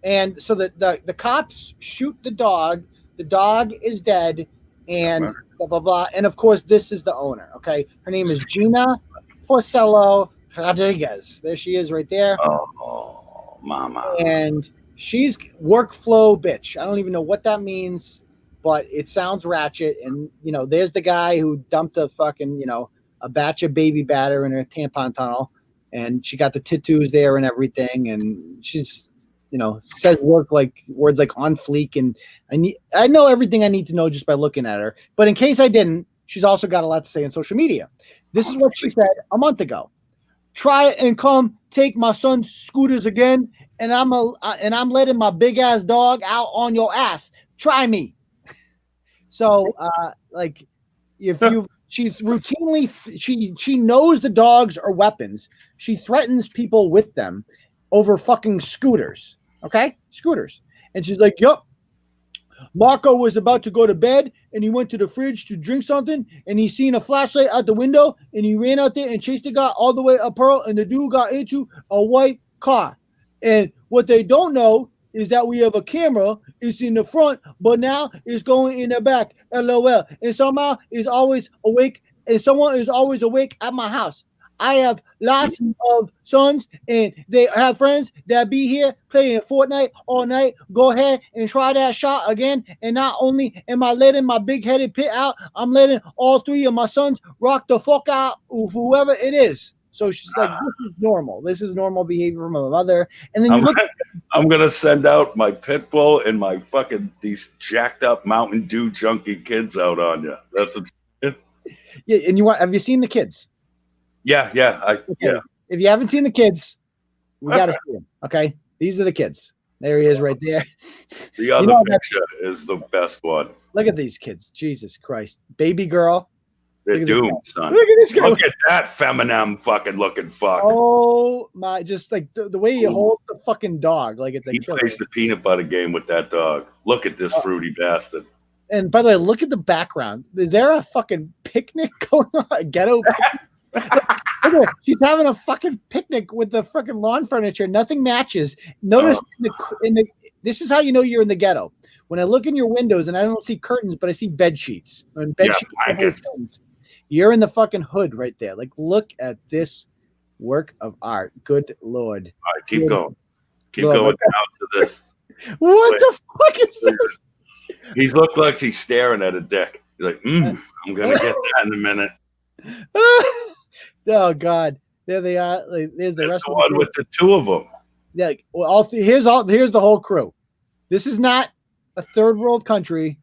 And so the cops shoot the dog. The dog is dead, and blah, blah, blah. And, of course, this is the owner, okay? Her name is Gina Porcello Rodriguez. There she is right there. Oh, mama. And she's workflow bitch. I don't even know what that means, but it sounds ratchet. And, there's the guy who dumped a fucking, a batch of baby batter in her tampon tunnel, and she got the tattoos there and everything. And she's, says words like on fleek. And I know everything I need to know just by looking at her. But in case I didn't, she's also got a lot to say on social media. This is what she said a month ago. Try and come take my son's scooters again, and I'm letting my big ass dog out on your ass. Try me. So, she routinely she knows the dogs are weapons. She threatens people with them over fucking scooters. Okay, scooters, and she's like, "Yup." Marco was about to go to bed, and he went to the fridge to drink something, and he seen a flashlight out the window, and he ran out there and chased the guy all the way up Pearl, and the dude got into a white car. And what they don't know is that we have a camera. It's in the front, but now it's going in the back. LOL. And somehow is always awake, and someone is always awake at my house. I have lots of sons, and they have friends that be here playing Fortnite all night. Go ahead and try that shot again. And not only am I letting my big-headed pit out, I'm letting all three of my sons rock the fuck out of whoever it is. So she's like, this is normal. This is normal behavior from a mother. And then I'm going to send out my pit bull and my fucking these jacked up Mountain Dew junkie kids out on you. That's it. Yeah, and have you seen the kids? Yeah. Okay. If you haven't seen the kids, we got to see them. Okay. These are the kids. There he is right there. The other picture is the best one. Look at these kids. Jesus Christ. Baby girl. They're doomed, son. Look at this guy. Look at that feminine fucking looking fuck. Oh my, just like the way you hold the fucking dog. Like it's like he plays the peanut butter game with that dog. Look at this fruity bastard. And by the way, look at the background. Is there a fucking picnic going on? A ghetto picnic? She's having a fucking picnic with the fucking lawn furniture. Nothing matches. Notice this is how you know you're in the ghetto. When I look in your windows and I don't see curtains, but I see bed sheets. And bed sheets. You're in the fucking hood right there. Like, look at this work of art. Good Lord. All right, keep going. Keep going down to this. What the fuck is this? He looked like he's staring at a dick. He's like, I'm gonna get that in a minute. Oh God, there they are. Like, there's the rest the of one with the two of them. Yeah, well, here's the whole crew. This is not a third world country.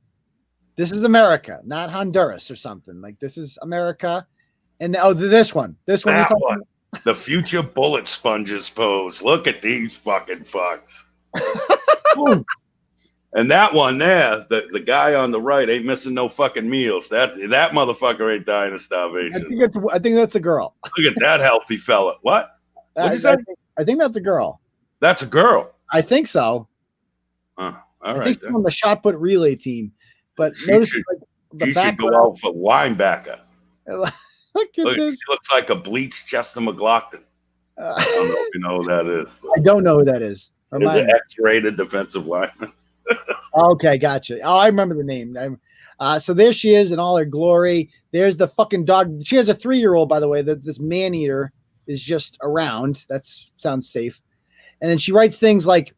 This is America, not Honduras or something. Like, this is America. And this one. That one. The future bullet sponges pose. Look at these fucking fucks. And that one there, the guy on the right ain't missing no fucking meals. That motherfucker ain't dying of starvation. I think that's a girl. Look at that healthy fella. What? What is that? I think that's a girl. That's a girl. I think so. All right. I think she's on the shot put relay team. But she should go out for linebacker. Look at this. She looks like a bleached Chester McLaughlin. I don't know if you know who that is. I don't know who that is. He's an X-rated defensive lineman. Okay, gotcha. Oh, I remember the name. So there she is in all her glory. There's the fucking dog. She has a 3-year-old, by the way, that this man eater is just around. That sounds safe. And then she writes things like,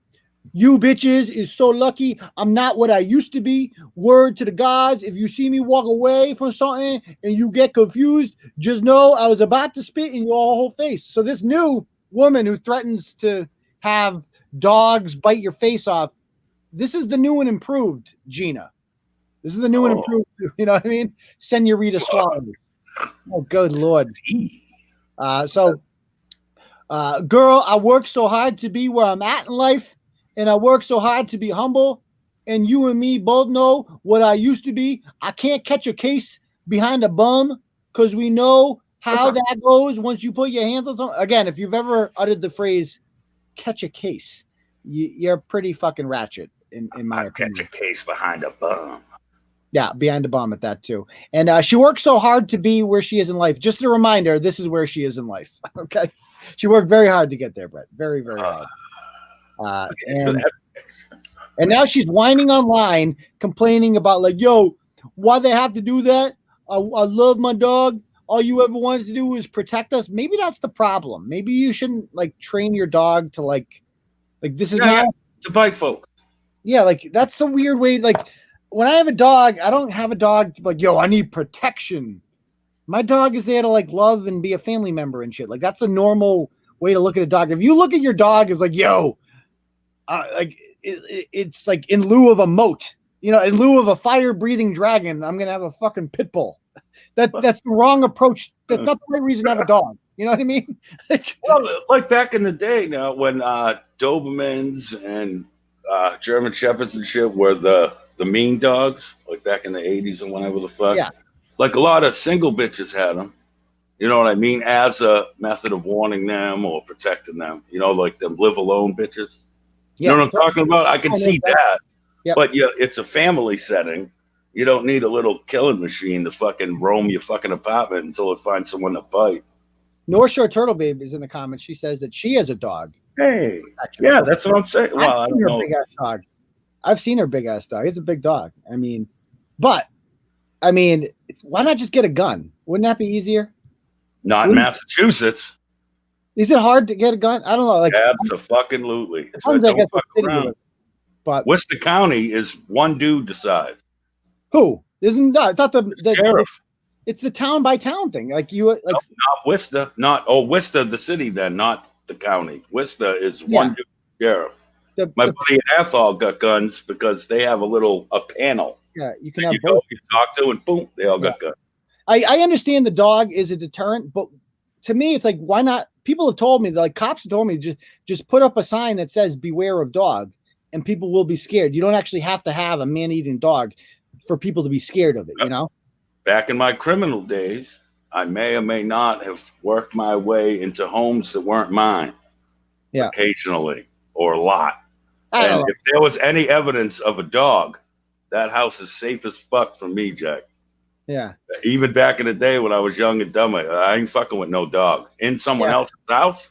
"You bitches is so lucky I'm not what I used to be. Word to the gods, if you see me walk away from something and you get confused, just know I was about to spit in your whole face." So this new woman who threatens to have dogs bite your face off, this is the new and improved Gina. This is the new and improved, you know what I mean? Seniorita Swallows. Oh, good Lord. Girl, I work so hard to be where I'm at in life, and I work so hard to be humble, and you and me both know what I used to be. I can't catch a case behind a bum because we know how that goes once you put your hands on something. Again, if you've ever uttered the phrase catch a case, you're pretty fucking ratchet in my opinion. Catch a case behind a bum. Yeah, behind a bum at that too. And she works so hard to be where she is in life. Just a reminder, this is where she is in life. Okay. She worked very hard to get there, Brett. Very, very hard. And now she's whining online, complaining about like, yo, why they have to do that? I love my dog. All you ever wanted to do was protect us. Maybe that's the problem. Maybe you shouldn't like train your dog to like this is not to bite folks. Yeah, like that's a weird way. Like when I have a dog, I don't have a dog like, yo, I need protection. My dog is there to like love and be a family member and shit. Like that's a normal way to look at a dog. If you look at your dog as like, yo, it's like in lieu of a moat, you know, in lieu of a fire-breathing dragon, I'm gonna have a fucking pit bull. That's the wrong approach. That's not the right reason to have a dog. You know what I mean? Like back in the day now when Dobermans and German Shepherds and shit were the mean dogs, like back in the 80s and whenever the fuck. Yeah. Like a lot of single bitches had them. You know what I mean? As a method of warning them or protecting them. You know, like them live alone bitches. You know what I'm talking about? I can see that. Yep. But yeah, it's a family setting. You don't need a little killing machine to fucking roam your fucking apartment until it finds someone to bite. North Shore Turtle Babe is in the comments. She says that she has a dog. Hey, yeah, that's what I'm saying. Well, I don't know. Big ass dog. I've seen her big ass dog. It's a big dog. I mean, why not just get a gun? Wouldn't that be easier? Not in Massachusetts. Is it hard to get a gun? I don't know. Like absolutely. But Worcester County is one dude decides. Who? I thought the sheriff. It's the town by town thing. Like you like not Worcester, Worcester the city then, not the county. Worcester is one dude sheriff. My buddy Athol got guns because they have a panel. Yeah, you can have both. You talk to and boom, they all got guns. I understand the dog is a deterrent, but to me, it's like, why not? People have told me, like cops have told me, just put up a sign that says "Beware of dog," and people will be scared. You don't actually have to have a man-eating dog for people to be scared of it. You know. Back in my criminal days, I may or may not have worked my way into homes that weren't mine. Yeah, occasionally or a lot. And if there was any evidence of a dog, that house is safe as fuck from me, Jack. Yeah. Even back in the day when I was young and dumb, I ain't fucking with no dog in someone else's house.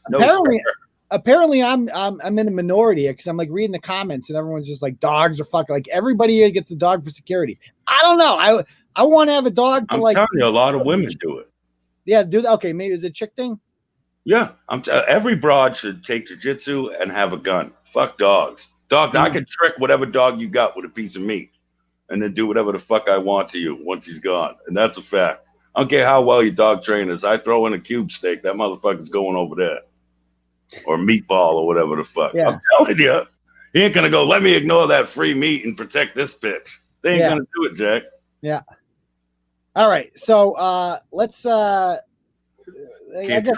Apparently, I'm in a minority because I'm like reading the comments and everyone's just like, dogs are fucking, like everybody here gets a dog for security. I don't know. I want to have a dog. I'm telling you, a lot of women do it. Yeah, do that. Okay, maybe it's a chick thing. Yeah, every broad should take jiu-jitsu and have a gun. Fuck dogs. Dogs, I can trick whatever dog you got with a piece of meat and then do whatever the fuck I want to you once he's gone. And that's a fact. I don't care how well your dog trained is. I throw in a cube steak, that motherfucker's going over there. Or meatball or whatever the fuck. Yeah. I'm telling you, he ain't going to go, let me ignore that free meat and protect this bitch. They ain't going to do it, Jack. Yeah. All right. So let's I guess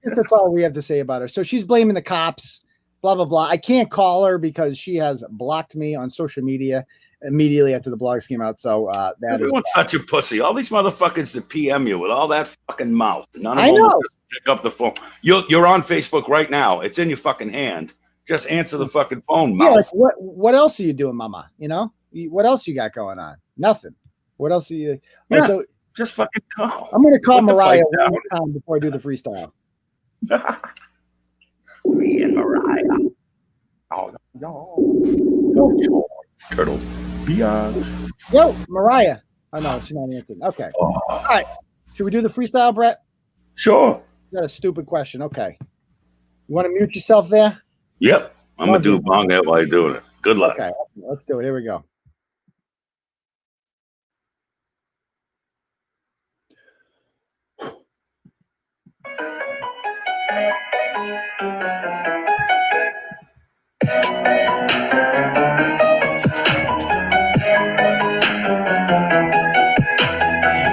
that's all we have to say about her. So she's blaming the cops, blah, blah, blah. I can't call her because she has blocked me on social media immediately after the blogs came out. So everyone's such a pussy. All these motherfuckers that PM you with all that fucking mouth. None of them will just pick up the phone. You're on Facebook right now. It's in your fucking hand. Just answer the fucking phone, mouth. Yeah, like what else are you doing, mama? You know? What else you got going on? Nothing. What else are you? Yeah, so just fucking call. I'm going to call Mariah one more time before I do the freestyle. Me and Mariah. Oh, no. No choice. Turtle. Biatch. Yo, Mariah. Oh, no, she's not answering. Okay. Oh, All right. Should we do the freestyle, Brett? sure. Got a stupid question. Okay. You want to mute yourself there? Yep. I'm going to do a bong hit while you're doing it. Good luck. Okay. Let's do it. Here we go.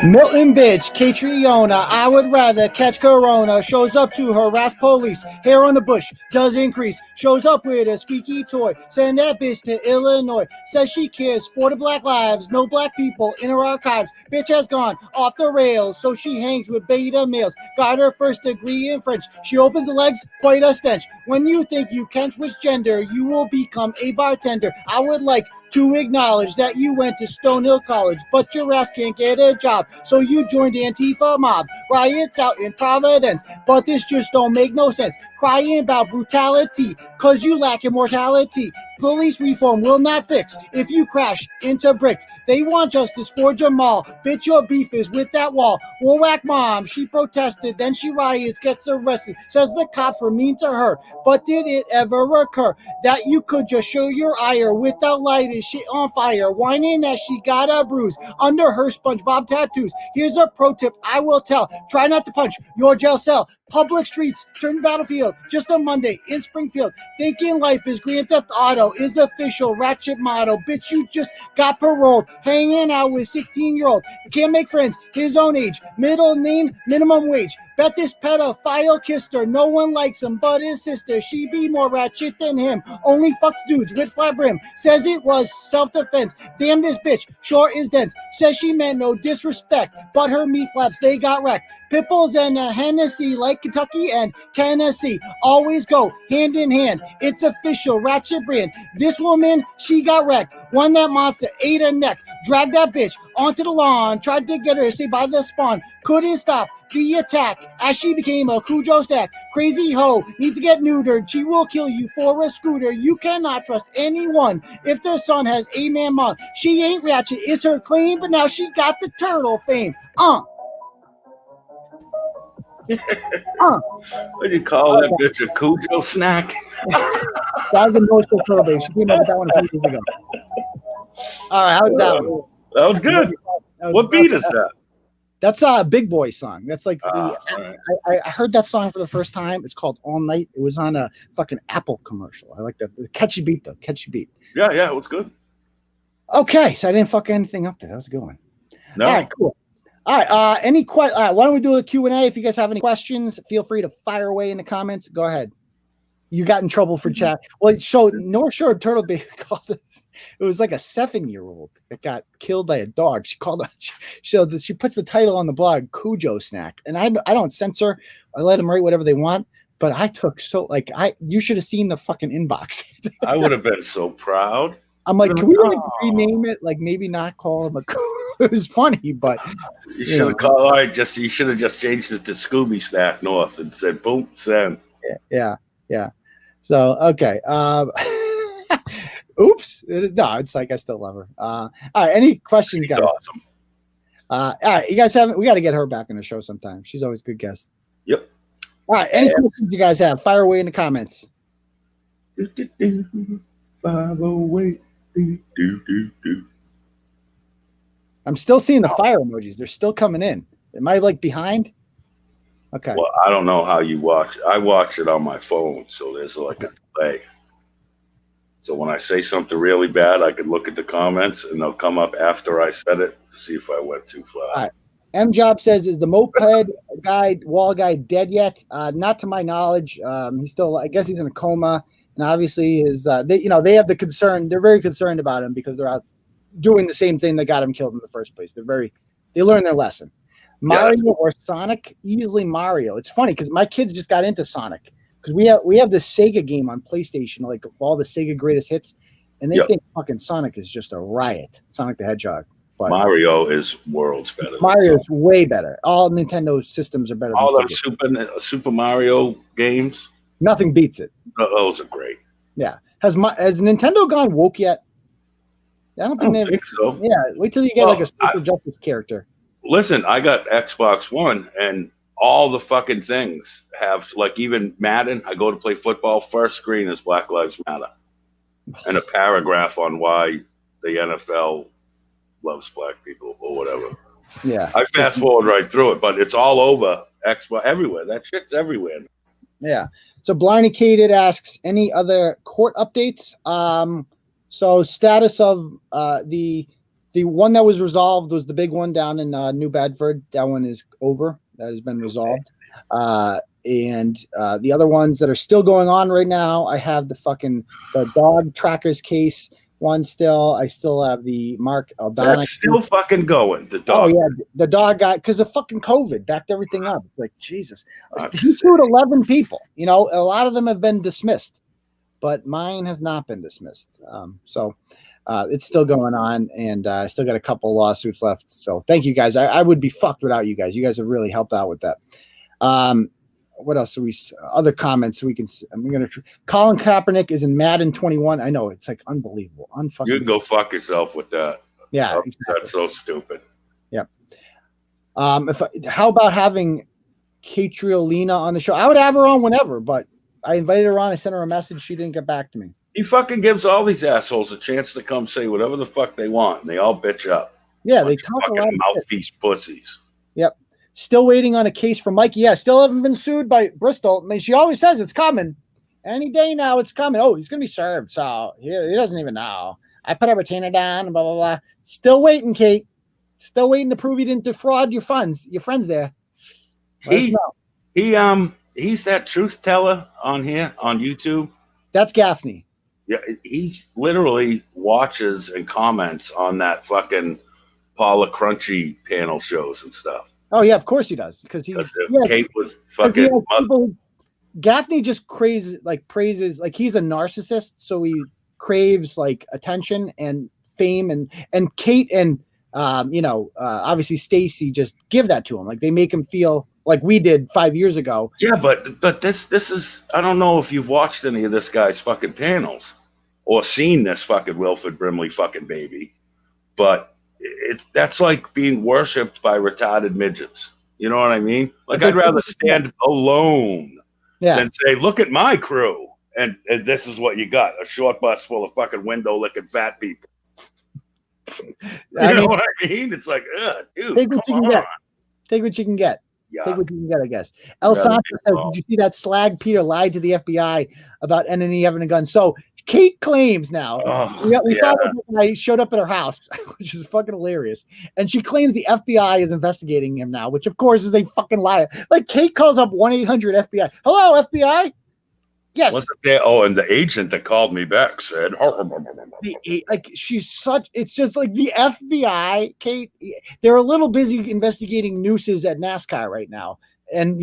Milton bitch, Catriona, I would rather catch Corona. Shows up to harass police, hair on the bush does increase. Shows up with a squeaky toy, send that bitch to Illinois. Says she cares for the black lives, no black people in her archives. Bitch has gone off the rails, so she hangs with beta males. Got her first degree in French, she opens the legs, quite a stench. When you think you can switch gender, you will become a bartender. I would like to acknowledge that you went to Stonehill College, but your ass can't get a job, so you joined the Antifa mob. Riots out in Providence, but this just don't make no sense. Crying about brutality, cause you lack immortality. Police reform will not fix if you crash into bricks. They want justice for Jamal. Bitch, your beef is with that wall. Warwick Mom, she protested, then she riots, gets arrested. Says the cops were mean to her, but did it ever occur that you could just show your ire without lighting shit on fire? Whining that she got a bruise under her SpongeBob tattoos. Here's a pro tip I will tell. Try not to punch your jail cell. Public streets turn battlefield. Just a Monday in Springfield. Thinking life is Grand Theft Auto is official ratchet motto. Bitch, you just got paroled. Hanging out with 16-year-old. Can't make friends his own age. Middle name, minimum wage. Bet this pedophile kissed her. No one likes him but his sister. She be more ratchet than him. Only fucks dudes with flat brim. Says it was self-defense. Damn, this bitch short is dense. Says she meant no disrespect, but her meat flaps, they got wrecked. Pipples and a Hennessy like Kentucky and Tennessee always go hand in hand. It's official ratchet brand. This woman, she got wrecked. Won that monster, ate her neck. Dragged that bitch onto the lawn. Tried to get her saved by the spawn. Couldn't stop the attack as she became a Cujo stack. Crazy hoe needs to get neutered. She will kill you for a scooter. You cannot trust anyone if their son has a man mom. She ain't ratchet, is her claim, but now she got the turtle fame. What do you call that bitch, a Cujo snack? That was the most turtle base. She came up with that one a few years ago. All right, how's that one? That was good. What beat is that? That's a Big Boy song. That's like right. I heard that song for the first time. It's called All Night. It was on a fucking Apple commercial. I like that. Catchy beat though. Catchy beat. Yeah, it was good. Okay, so I didn't fuck anything up there. That was a good one. No. All right, cool. All right, all right, why don't we do a Q&A? If you guys have any questions, feel free to fire away in the comments. Go ahead. You got in trouble for chat. Well, so North Shore Turtle Baby called it. It was like a 7-year-old that got killed by a dog. She called it. She puts the title on the blog, Cujo Snack, and I don't censor. I let them write whatever they want. But I took you should have seen the fucking inbox. I would have been so proud. I'm like, can we rename it? Like maybe not call him a. It was funny, but you should have called. All right, you should have just changed it to Scooby Snack North and said, "Boom, send." Yeah. So okay. Oops. No, it's like I still love her. All right. Any questions, guys? Awesome. All right. You guys haven't. We got to get her back on the show sometime. She's always a good guest. Yep. All right. Any questions you guys have? Fire away in the comments. Fire away. I'm still seeing the fire emojis. They're still coming in. Am I like behind? Okay. Well, I don't know how you watch. I watch it on my phone, so there's like a delay. So when I say something really bad, I can look at the comments, and they'll come up after I said it to see if I went too far. All right. M Job says, "Is the moped wall guy dead yet?" Not to my knowledge. He's still. I guess he's in a coma, and obviously they have the concern. They're very concerned about him because they're out doing the same thing that got him killed in the first place. They learned their lesson. Mario or Sonic? Easily Mario. It's funny because my kids just got into Sonic because we have this Sega game on PlayStation, like all the Sega greatest hits, and they think fucking Sonic is just a riot. Sonic the Hedgehog. But Mario is worlds better. Mario's way better. All Nintendo systems are better. All the Super Mario games. Nothing beats it. Those are great. Yeah. Has Nintendo gone woke yet? I don't I think don't think so. Yeah, wait till you get Well, like a social justice character. Listen, I got Xbox One, and all the fucking things have, like, even Madden. I go to play football. First screen is Black Lives Matter, and a paragraph on why the NFL loves black people or whatever. Yeah, I fast forward right through it, but it's all over Xbox everywhere. That shit's everywhere. Yeah. So Blarney Cated asks, any other court updates? So status of the one that was resolved was the big one down in New Bedford. That one is over. That has been resolved. And the other ones that are still going on right now, I have the dog trackers case one still. I still have the Mark Aldana. That's still fucking going. The dog. Oh yeah, the dog got, because of fucking COVID, backed everything up. It's like, Jesus. He sued 11 people. You know, a lot of them have been dismissed, but mine has not been dismissed. So it's still going on, and I still got a couple lawsuits left. So thank you guys. I would be fucked without you guys. You guys have really helped out with that. What else do we? Other comments we can. Colin Kaepernick is in Madden 21. I know, it's like unbelievable. You can go fuck yourself with that. Yeah, exactly. That's so stupid. Yeah. How about having Catriolina on the show? I would have her on whenever, but I invited her on. I sent her a message. She didn't get back to me. He fucking gives all these assholes a chance to come say whatever the fuck they want, and they all bitch up. Yeah, they talk a lot of mouthpiece pussies. Yep. Still waiting on a case from Mikey. Yeah, still haven't been sued by Bristol. I mean, she always says it's coming. Any day now, it's coming. Oh, he's going to be served. So he doesn't even know. I put a retainer down and blah, blah, blah. Still waiting, Kate. Still waiting to prove you didn't defraud your friends there. He's that truth teller on here on YouTube. That's Gaffney. Yeah, he's literally watches and comments on that fucking Paula Crunchy panel shows and stuff. Oh yeah, of course he does, because Kate was fucking. Gaffney just praises, like he's a narcissist, so he craves like attention and fame, and Kate and obviously Stacy just give that to him. Like they make him feel like we did 5 years ago. Yeah, but this is, I don't know if you've watched any of this guy's fucking panels or seen this fucking Wilford Brimley fucking baby, but that's like being worshipped by retarded midgets. You know what I mean? Like I'd rather stand alone than say, look at my crew. And this is what you got, a short bus full of fucking window licking fat people. You know what I mean? It's like, dude, take what you can get. Take what you can get. Yeah. Take what you can get, I guess. El Sancho says, did you see that slag Peter lied to the FBI about NNE having a gun? So Kate claims now. We saw that guy showed up at her house, which is fucking hilarious. And she claims the FBI is investigating him now, which of course is a fucking lie. Like Kate calls up 1-800-FBI. Hello, FBI. Yes. And the agent that called me back said, it's just like the FBI, Kate, they're a little busy investigating nooses at NASCAR right now. And,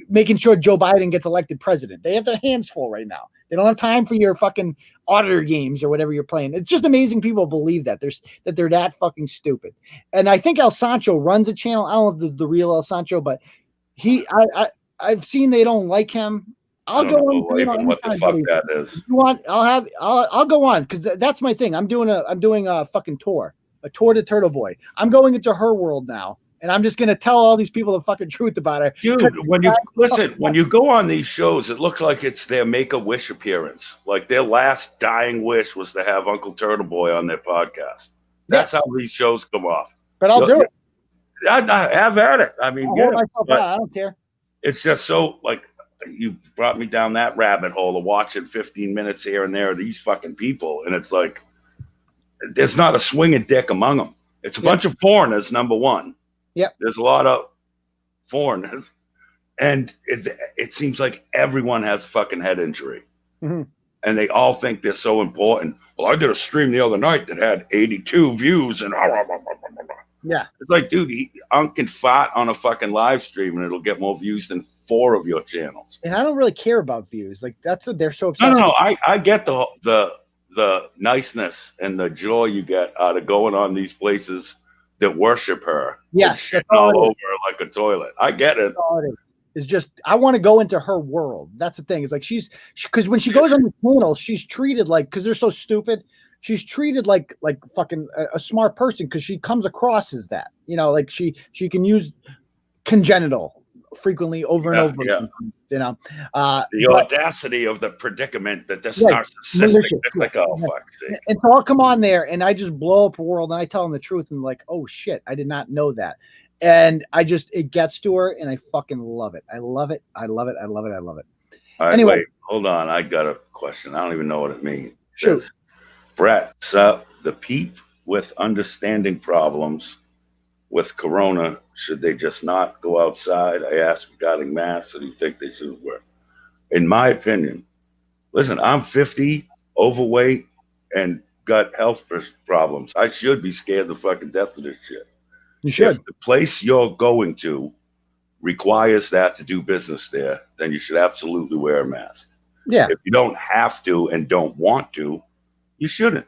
making sure Joe Biden gets elected president. They have their hands full right now. They don't have time for your fucking auditor games or whatever you're playing. It's just amazing people believe that they're that fucking stupid. And I think El Sancho runs a channel. I don't know if the real El Sancho, but I've seen they don't like him. I'll go on. What the fuck that is? You want? I'll go on, because that's my thing. I'm doing a fucking tour to Turtle Boy. I'm going into her world now, and I'm just gonna tell all these people the fucking truth about her. Dude, when you go on these shows, it looks like it's their Make-A-Wish appearance. Like their last dying wish was to have Uncle Turtle Boy on their podcast. That's how these shows come off. But I'll do it. I have at it. I mean, I don't care. It's just so like. You brought me down that rabbit hole of watching 15 minutes here and there of these fucking people. And it's like, there's not a swinging dick among them. It's a bunch of foreigners, number one. Yep. There's a lot of foreigners. And it seems like everyone has a fucking head injury. Mm-hmm. And they all think they're so important. Well, I did a stream the other night that had 82 views and yeah. It's like, dude, Unc can fart on a fucking live stream and it'll get more views than 4 of your channels. And I don't really care about views. Like that's what they're so obsessed No, I get the niceness and the joy you get out of going on these places that worship her. Yes. Shitting all over her like a toilet. I get it. It's just, I want to go into her world. That's the thing. It's like because when she goes on the channel, she's treated like, because they're so stupid, she's treated like fucking a smart person because she comes across as that, you know, like she can use congenital frequently over and over again, you know. The audacity of the predicament that this narcissistic, it's like, oh fuck's sake. And so I'll come on there and I just blow up a world and I tell them the truth and like, oh shit, I did not know that. And it gets to her and I fucking love it. I love it. I love it. I love it. I love it. All right, anyway, wait, hold on. I got a question. I don't even know what it means. Sure. Bret, so the peep with understanding problems with corona, should they just not go outside? I asked regarding masks, or do you think they should wear? In my opinion, listen, I'm 50, overweight, and got health problems. I should be scared to fucking death of this shit. You should. If the place you're going to requires that to do business there, then you should absolutely wear a mask. Yeah. If you don't have to and don't want to, you shouldn't.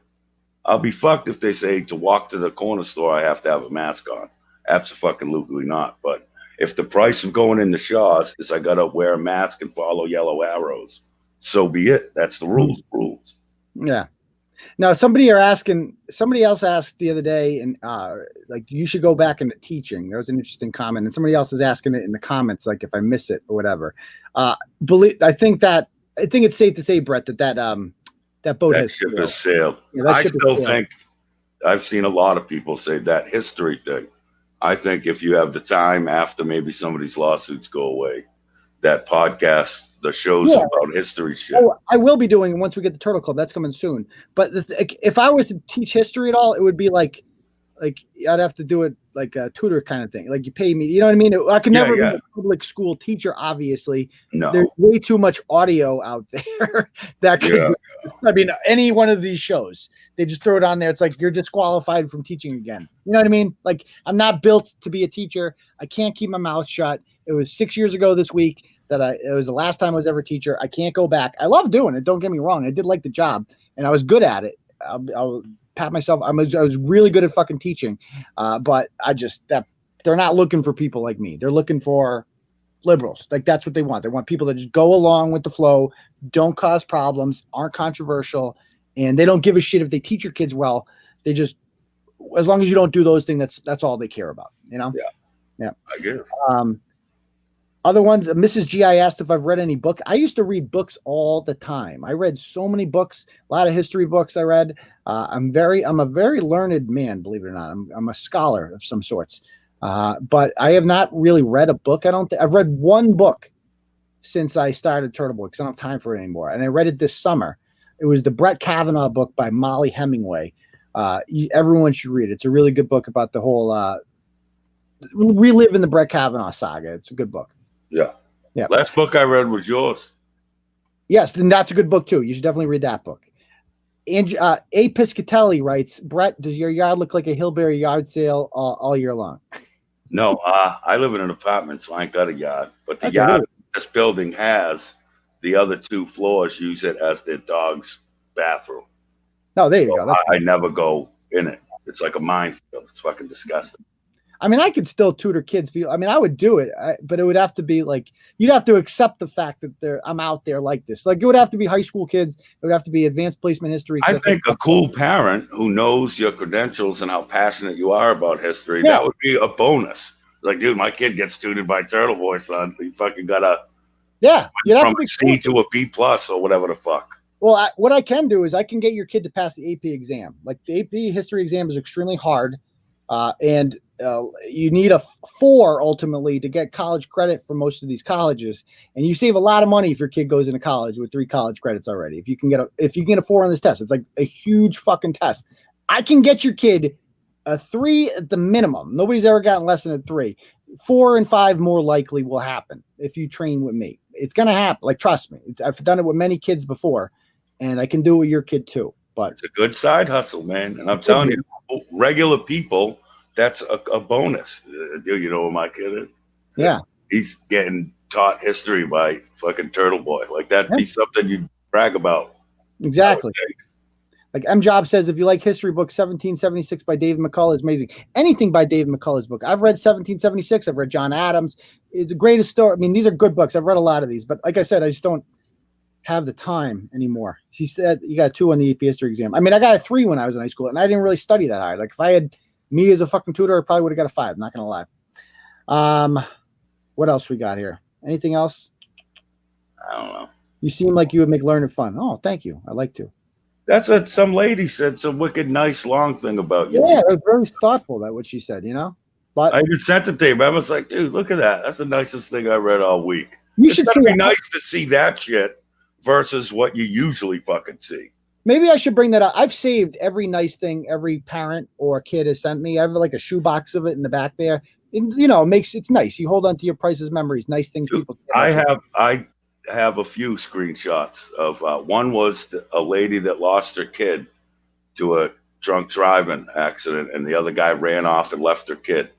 I'll be fucked if they say to walk to the corner store, I have to have a mask on. Absolutely not. But if the price of going in the Shaw's is I got to wear a mask and follow yellow arrows, so be it. That's the rules. Yeah. Now, somebody else asked the other day, and like, you should go back into teaching. There was an interesting comment, and somebody else is asking it in the comments, like if I miss it or whatever. I think it's safe to say, Bret, that boat has sailed. Yeah, I still think I've seen a lot of people say that history thing. I think if you have the time after maybe some of these lawsuits go away, that podcast, the shows about history shit. Oh, I will be doing it once we get the Turtle Club. That's coming soon. But if I was to teach history at all, it would be like I'd have to do it like a tutor kind of thing. Like you pay me, you know what I mean? I could never be a public school teacher, obviously. No. There's way too much audio out there that could I mean, any one of these shows, they just throw it on there. It's like you're disqualified from teaching again. You know what I mean? Like, I'm not built to be a teacher. I can't keep my mouth shut. It was 6 years ago this week that it was the last time I was ever a teacher. I can't go back. I love doing it. Don't get me wrong. I did like the job and I was good at it. I'll pat myself. I was really good at fucking teaching. But they're not looking for people like me. They're looking for liberals. Like, that's what they want. They want people that just go along with the flow, don't cause problems, aren't controversial, and they don't give a shit if they teach your kids well. They just, as long as you don't do those things, that's all they care about, you know? Yeah. I guess. Other ones, Mrs. G, I asked if I've read any book. I used to read books all the time. I read so many books, a lot of history books I read. I'm a very learned man, believe it or not. I'm a scholar of some sorts. But I have not really read a book. I've read one book since I started Turtleboy because I don't have time for it anymore. And I read it this summer. It was the Brett Kavanaugh book by Molly Hemingway. Everyone should read it. It's a really good book about the whole reliving the Brett Kavanaugh saga. It's a good book. Yeah. Last book I read was yours. Yes, then that's a good book too. You should definitely read that book. And A. Piscatelli writes, Brett, does your yard look like a hillbilly yard sale all year long? No, I live in an apartment, so I ain't got a yard. But the yard this building has, the other 2 floors use it as their dog's bathroom. No, there you go. I never go in it. It's like a minefield. It's fucking disgusting. I mean, I could still tutor kids. I mean, I would do it, but it would have to be like, you'd have to accept the fact that I'm out there like this. Like, it would have to be high school kids. It would have to be advanced placement history. I think a cool parent who knows your credentials and how passionate you are about history, that would be a bonus. Like, dude, my kid gets tutored by Turtleboy, son. You fucking gotta from a C to a B+ or whatever the fuck. Well, what I can do is I can get your kid to pass the AP exam. Like, the AP history exam is extremely hard. And you need a 4 ultimately to get college credit for most of these colleges, and you save a lot of money if your kid goes into college with 3 college credits already. If you can get a 4 on this test, it's like a huge fucking test. I can get your kid a 3 at the minimum. Nobody's ever gotten less than a 3. 4 and 5 more likely will happen if you train with me. It's gonna happen. Like, trust me. I've done it with many kids before, and I can do it with your kid too. But it's a good side hustle, man. And I'm telling you, regular people, that's a bonus. Do you know what my kid is? Yeah. He's getting taught history by fucking Turtleboy. Like, that'd be something you brag about. Exactly. Like M. Job says, if you like history book, 1776 by David McCullough is amazing. Anything by David McCullough's book. I've read 1776. I've read John Adams. It's the greatest story. I mean, these are good books. I've read a lot of these, but like I said, I just don't have the time anymore. She said you got a 2 on the AP history exam. I mean, I got a 3 when I was in high school, and I didn't really study that hard. Like if I had me as a fucking tutor, I probably would have got a 5. Not gonna lie. What else we got here? Anything else? I don't know. You seem like you would make learning fun. Oh, thank you. I like to. That's what some lady said. Some wicked nice long thing about you. Yeah, it was very thoughtful. That what she said. You know. But I even sent it to him. I was like, dude, look at that. That's the nicest thing I read all week. you It's should gotta see be nice to see that shit versus what you usually fucking see. Maybe I should bring that up. I've saved every nice thing every parent or kid has sent me. I have like a shoebox of it in the back there. And, you know, it's nice. You hold on to your priceless memories, nice things Dude, people. I have a few screenshots of one was a lady that lost her kid to a drunk driving accident, and the other guy ran off and left her kid.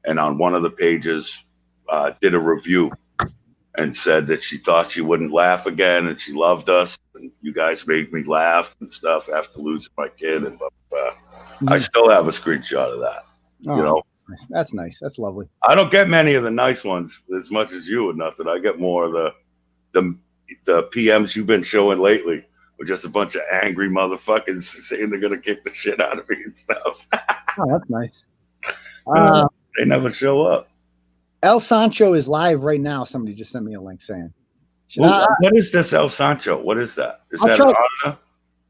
And on one of the pages, did a review and said that she thought she wouldn't laugh again, and she loved us, and you guys made me laugh and stuff after losing my kid, and blah, blah, blah. I still have a screenshot of that. Oh, you know, that's nice. That's lovely. I don't get many of the nice ones as much as you or nothing. I get more of the PMs you've been showing lately with just a bunch of angry motherfuckers saying they're gonna kick the shit out of me and stuff. Oh, that's nice. They never show up. El Sancho is live right now. Somebody just sent me a link saying. What is this El Sancho? What is that? Is that an auditor?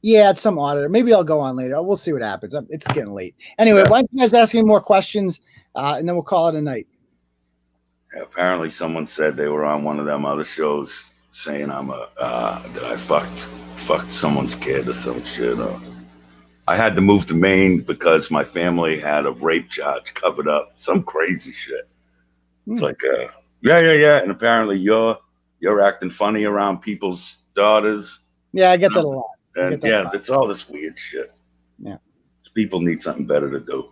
Yeah, it's some auditor. Maybe I'll go on later. We'll see what happens. It's getting late. Anyway, why don't you guys ask me more questions, and then we'll call it a night. Yeah, apparently, someone said they were on one of them other shows saying that I fucked someone's kid or some shit. I had to move to Maine because my family had a rape charge covered up. Some crazy shit. It's like, yeah. And apparently, you're acting funny around people's daughters. Yeah, I get that a lot. And it's all this weird shit. Yeah. People need something better to do.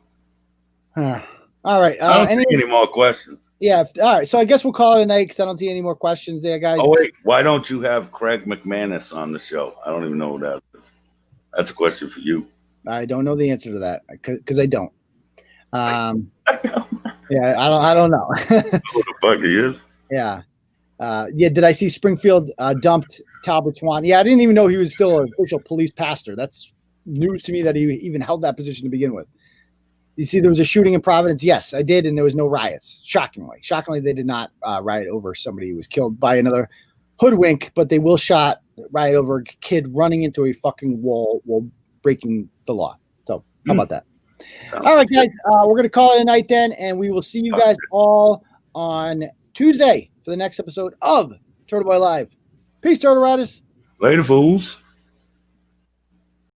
All right. I don't see any more questions. Yeah. All right. So I guess we'll call it a night because I don't see any more questions there, guys. Oh, wait. Why don't you have Craig McManus on the show? I don't even know who that is. That's a question for you. I don't know the answer to that because I don't. Yeah, I don't know. Who the fuck he is? Yeah. Did I see Springfield dumped Talbot Swan? Yeah, I didn't even know he was still an official police pastor. That's news to me that he even held that position to begin with. You see, there was a shooting in Providence. Yes, I did, and there was no riots. Shockingly, they did not riot over somebody who was killed by another hoodwink, but they will riot over a kid running into a fucking wall while breaking the law. So how about that? All right, guys, we're going to call it a night then, and we will see you guys all on Tuesday for the next episode of Turtle Boy Live. Peace, Turtle Riders. Later, fools.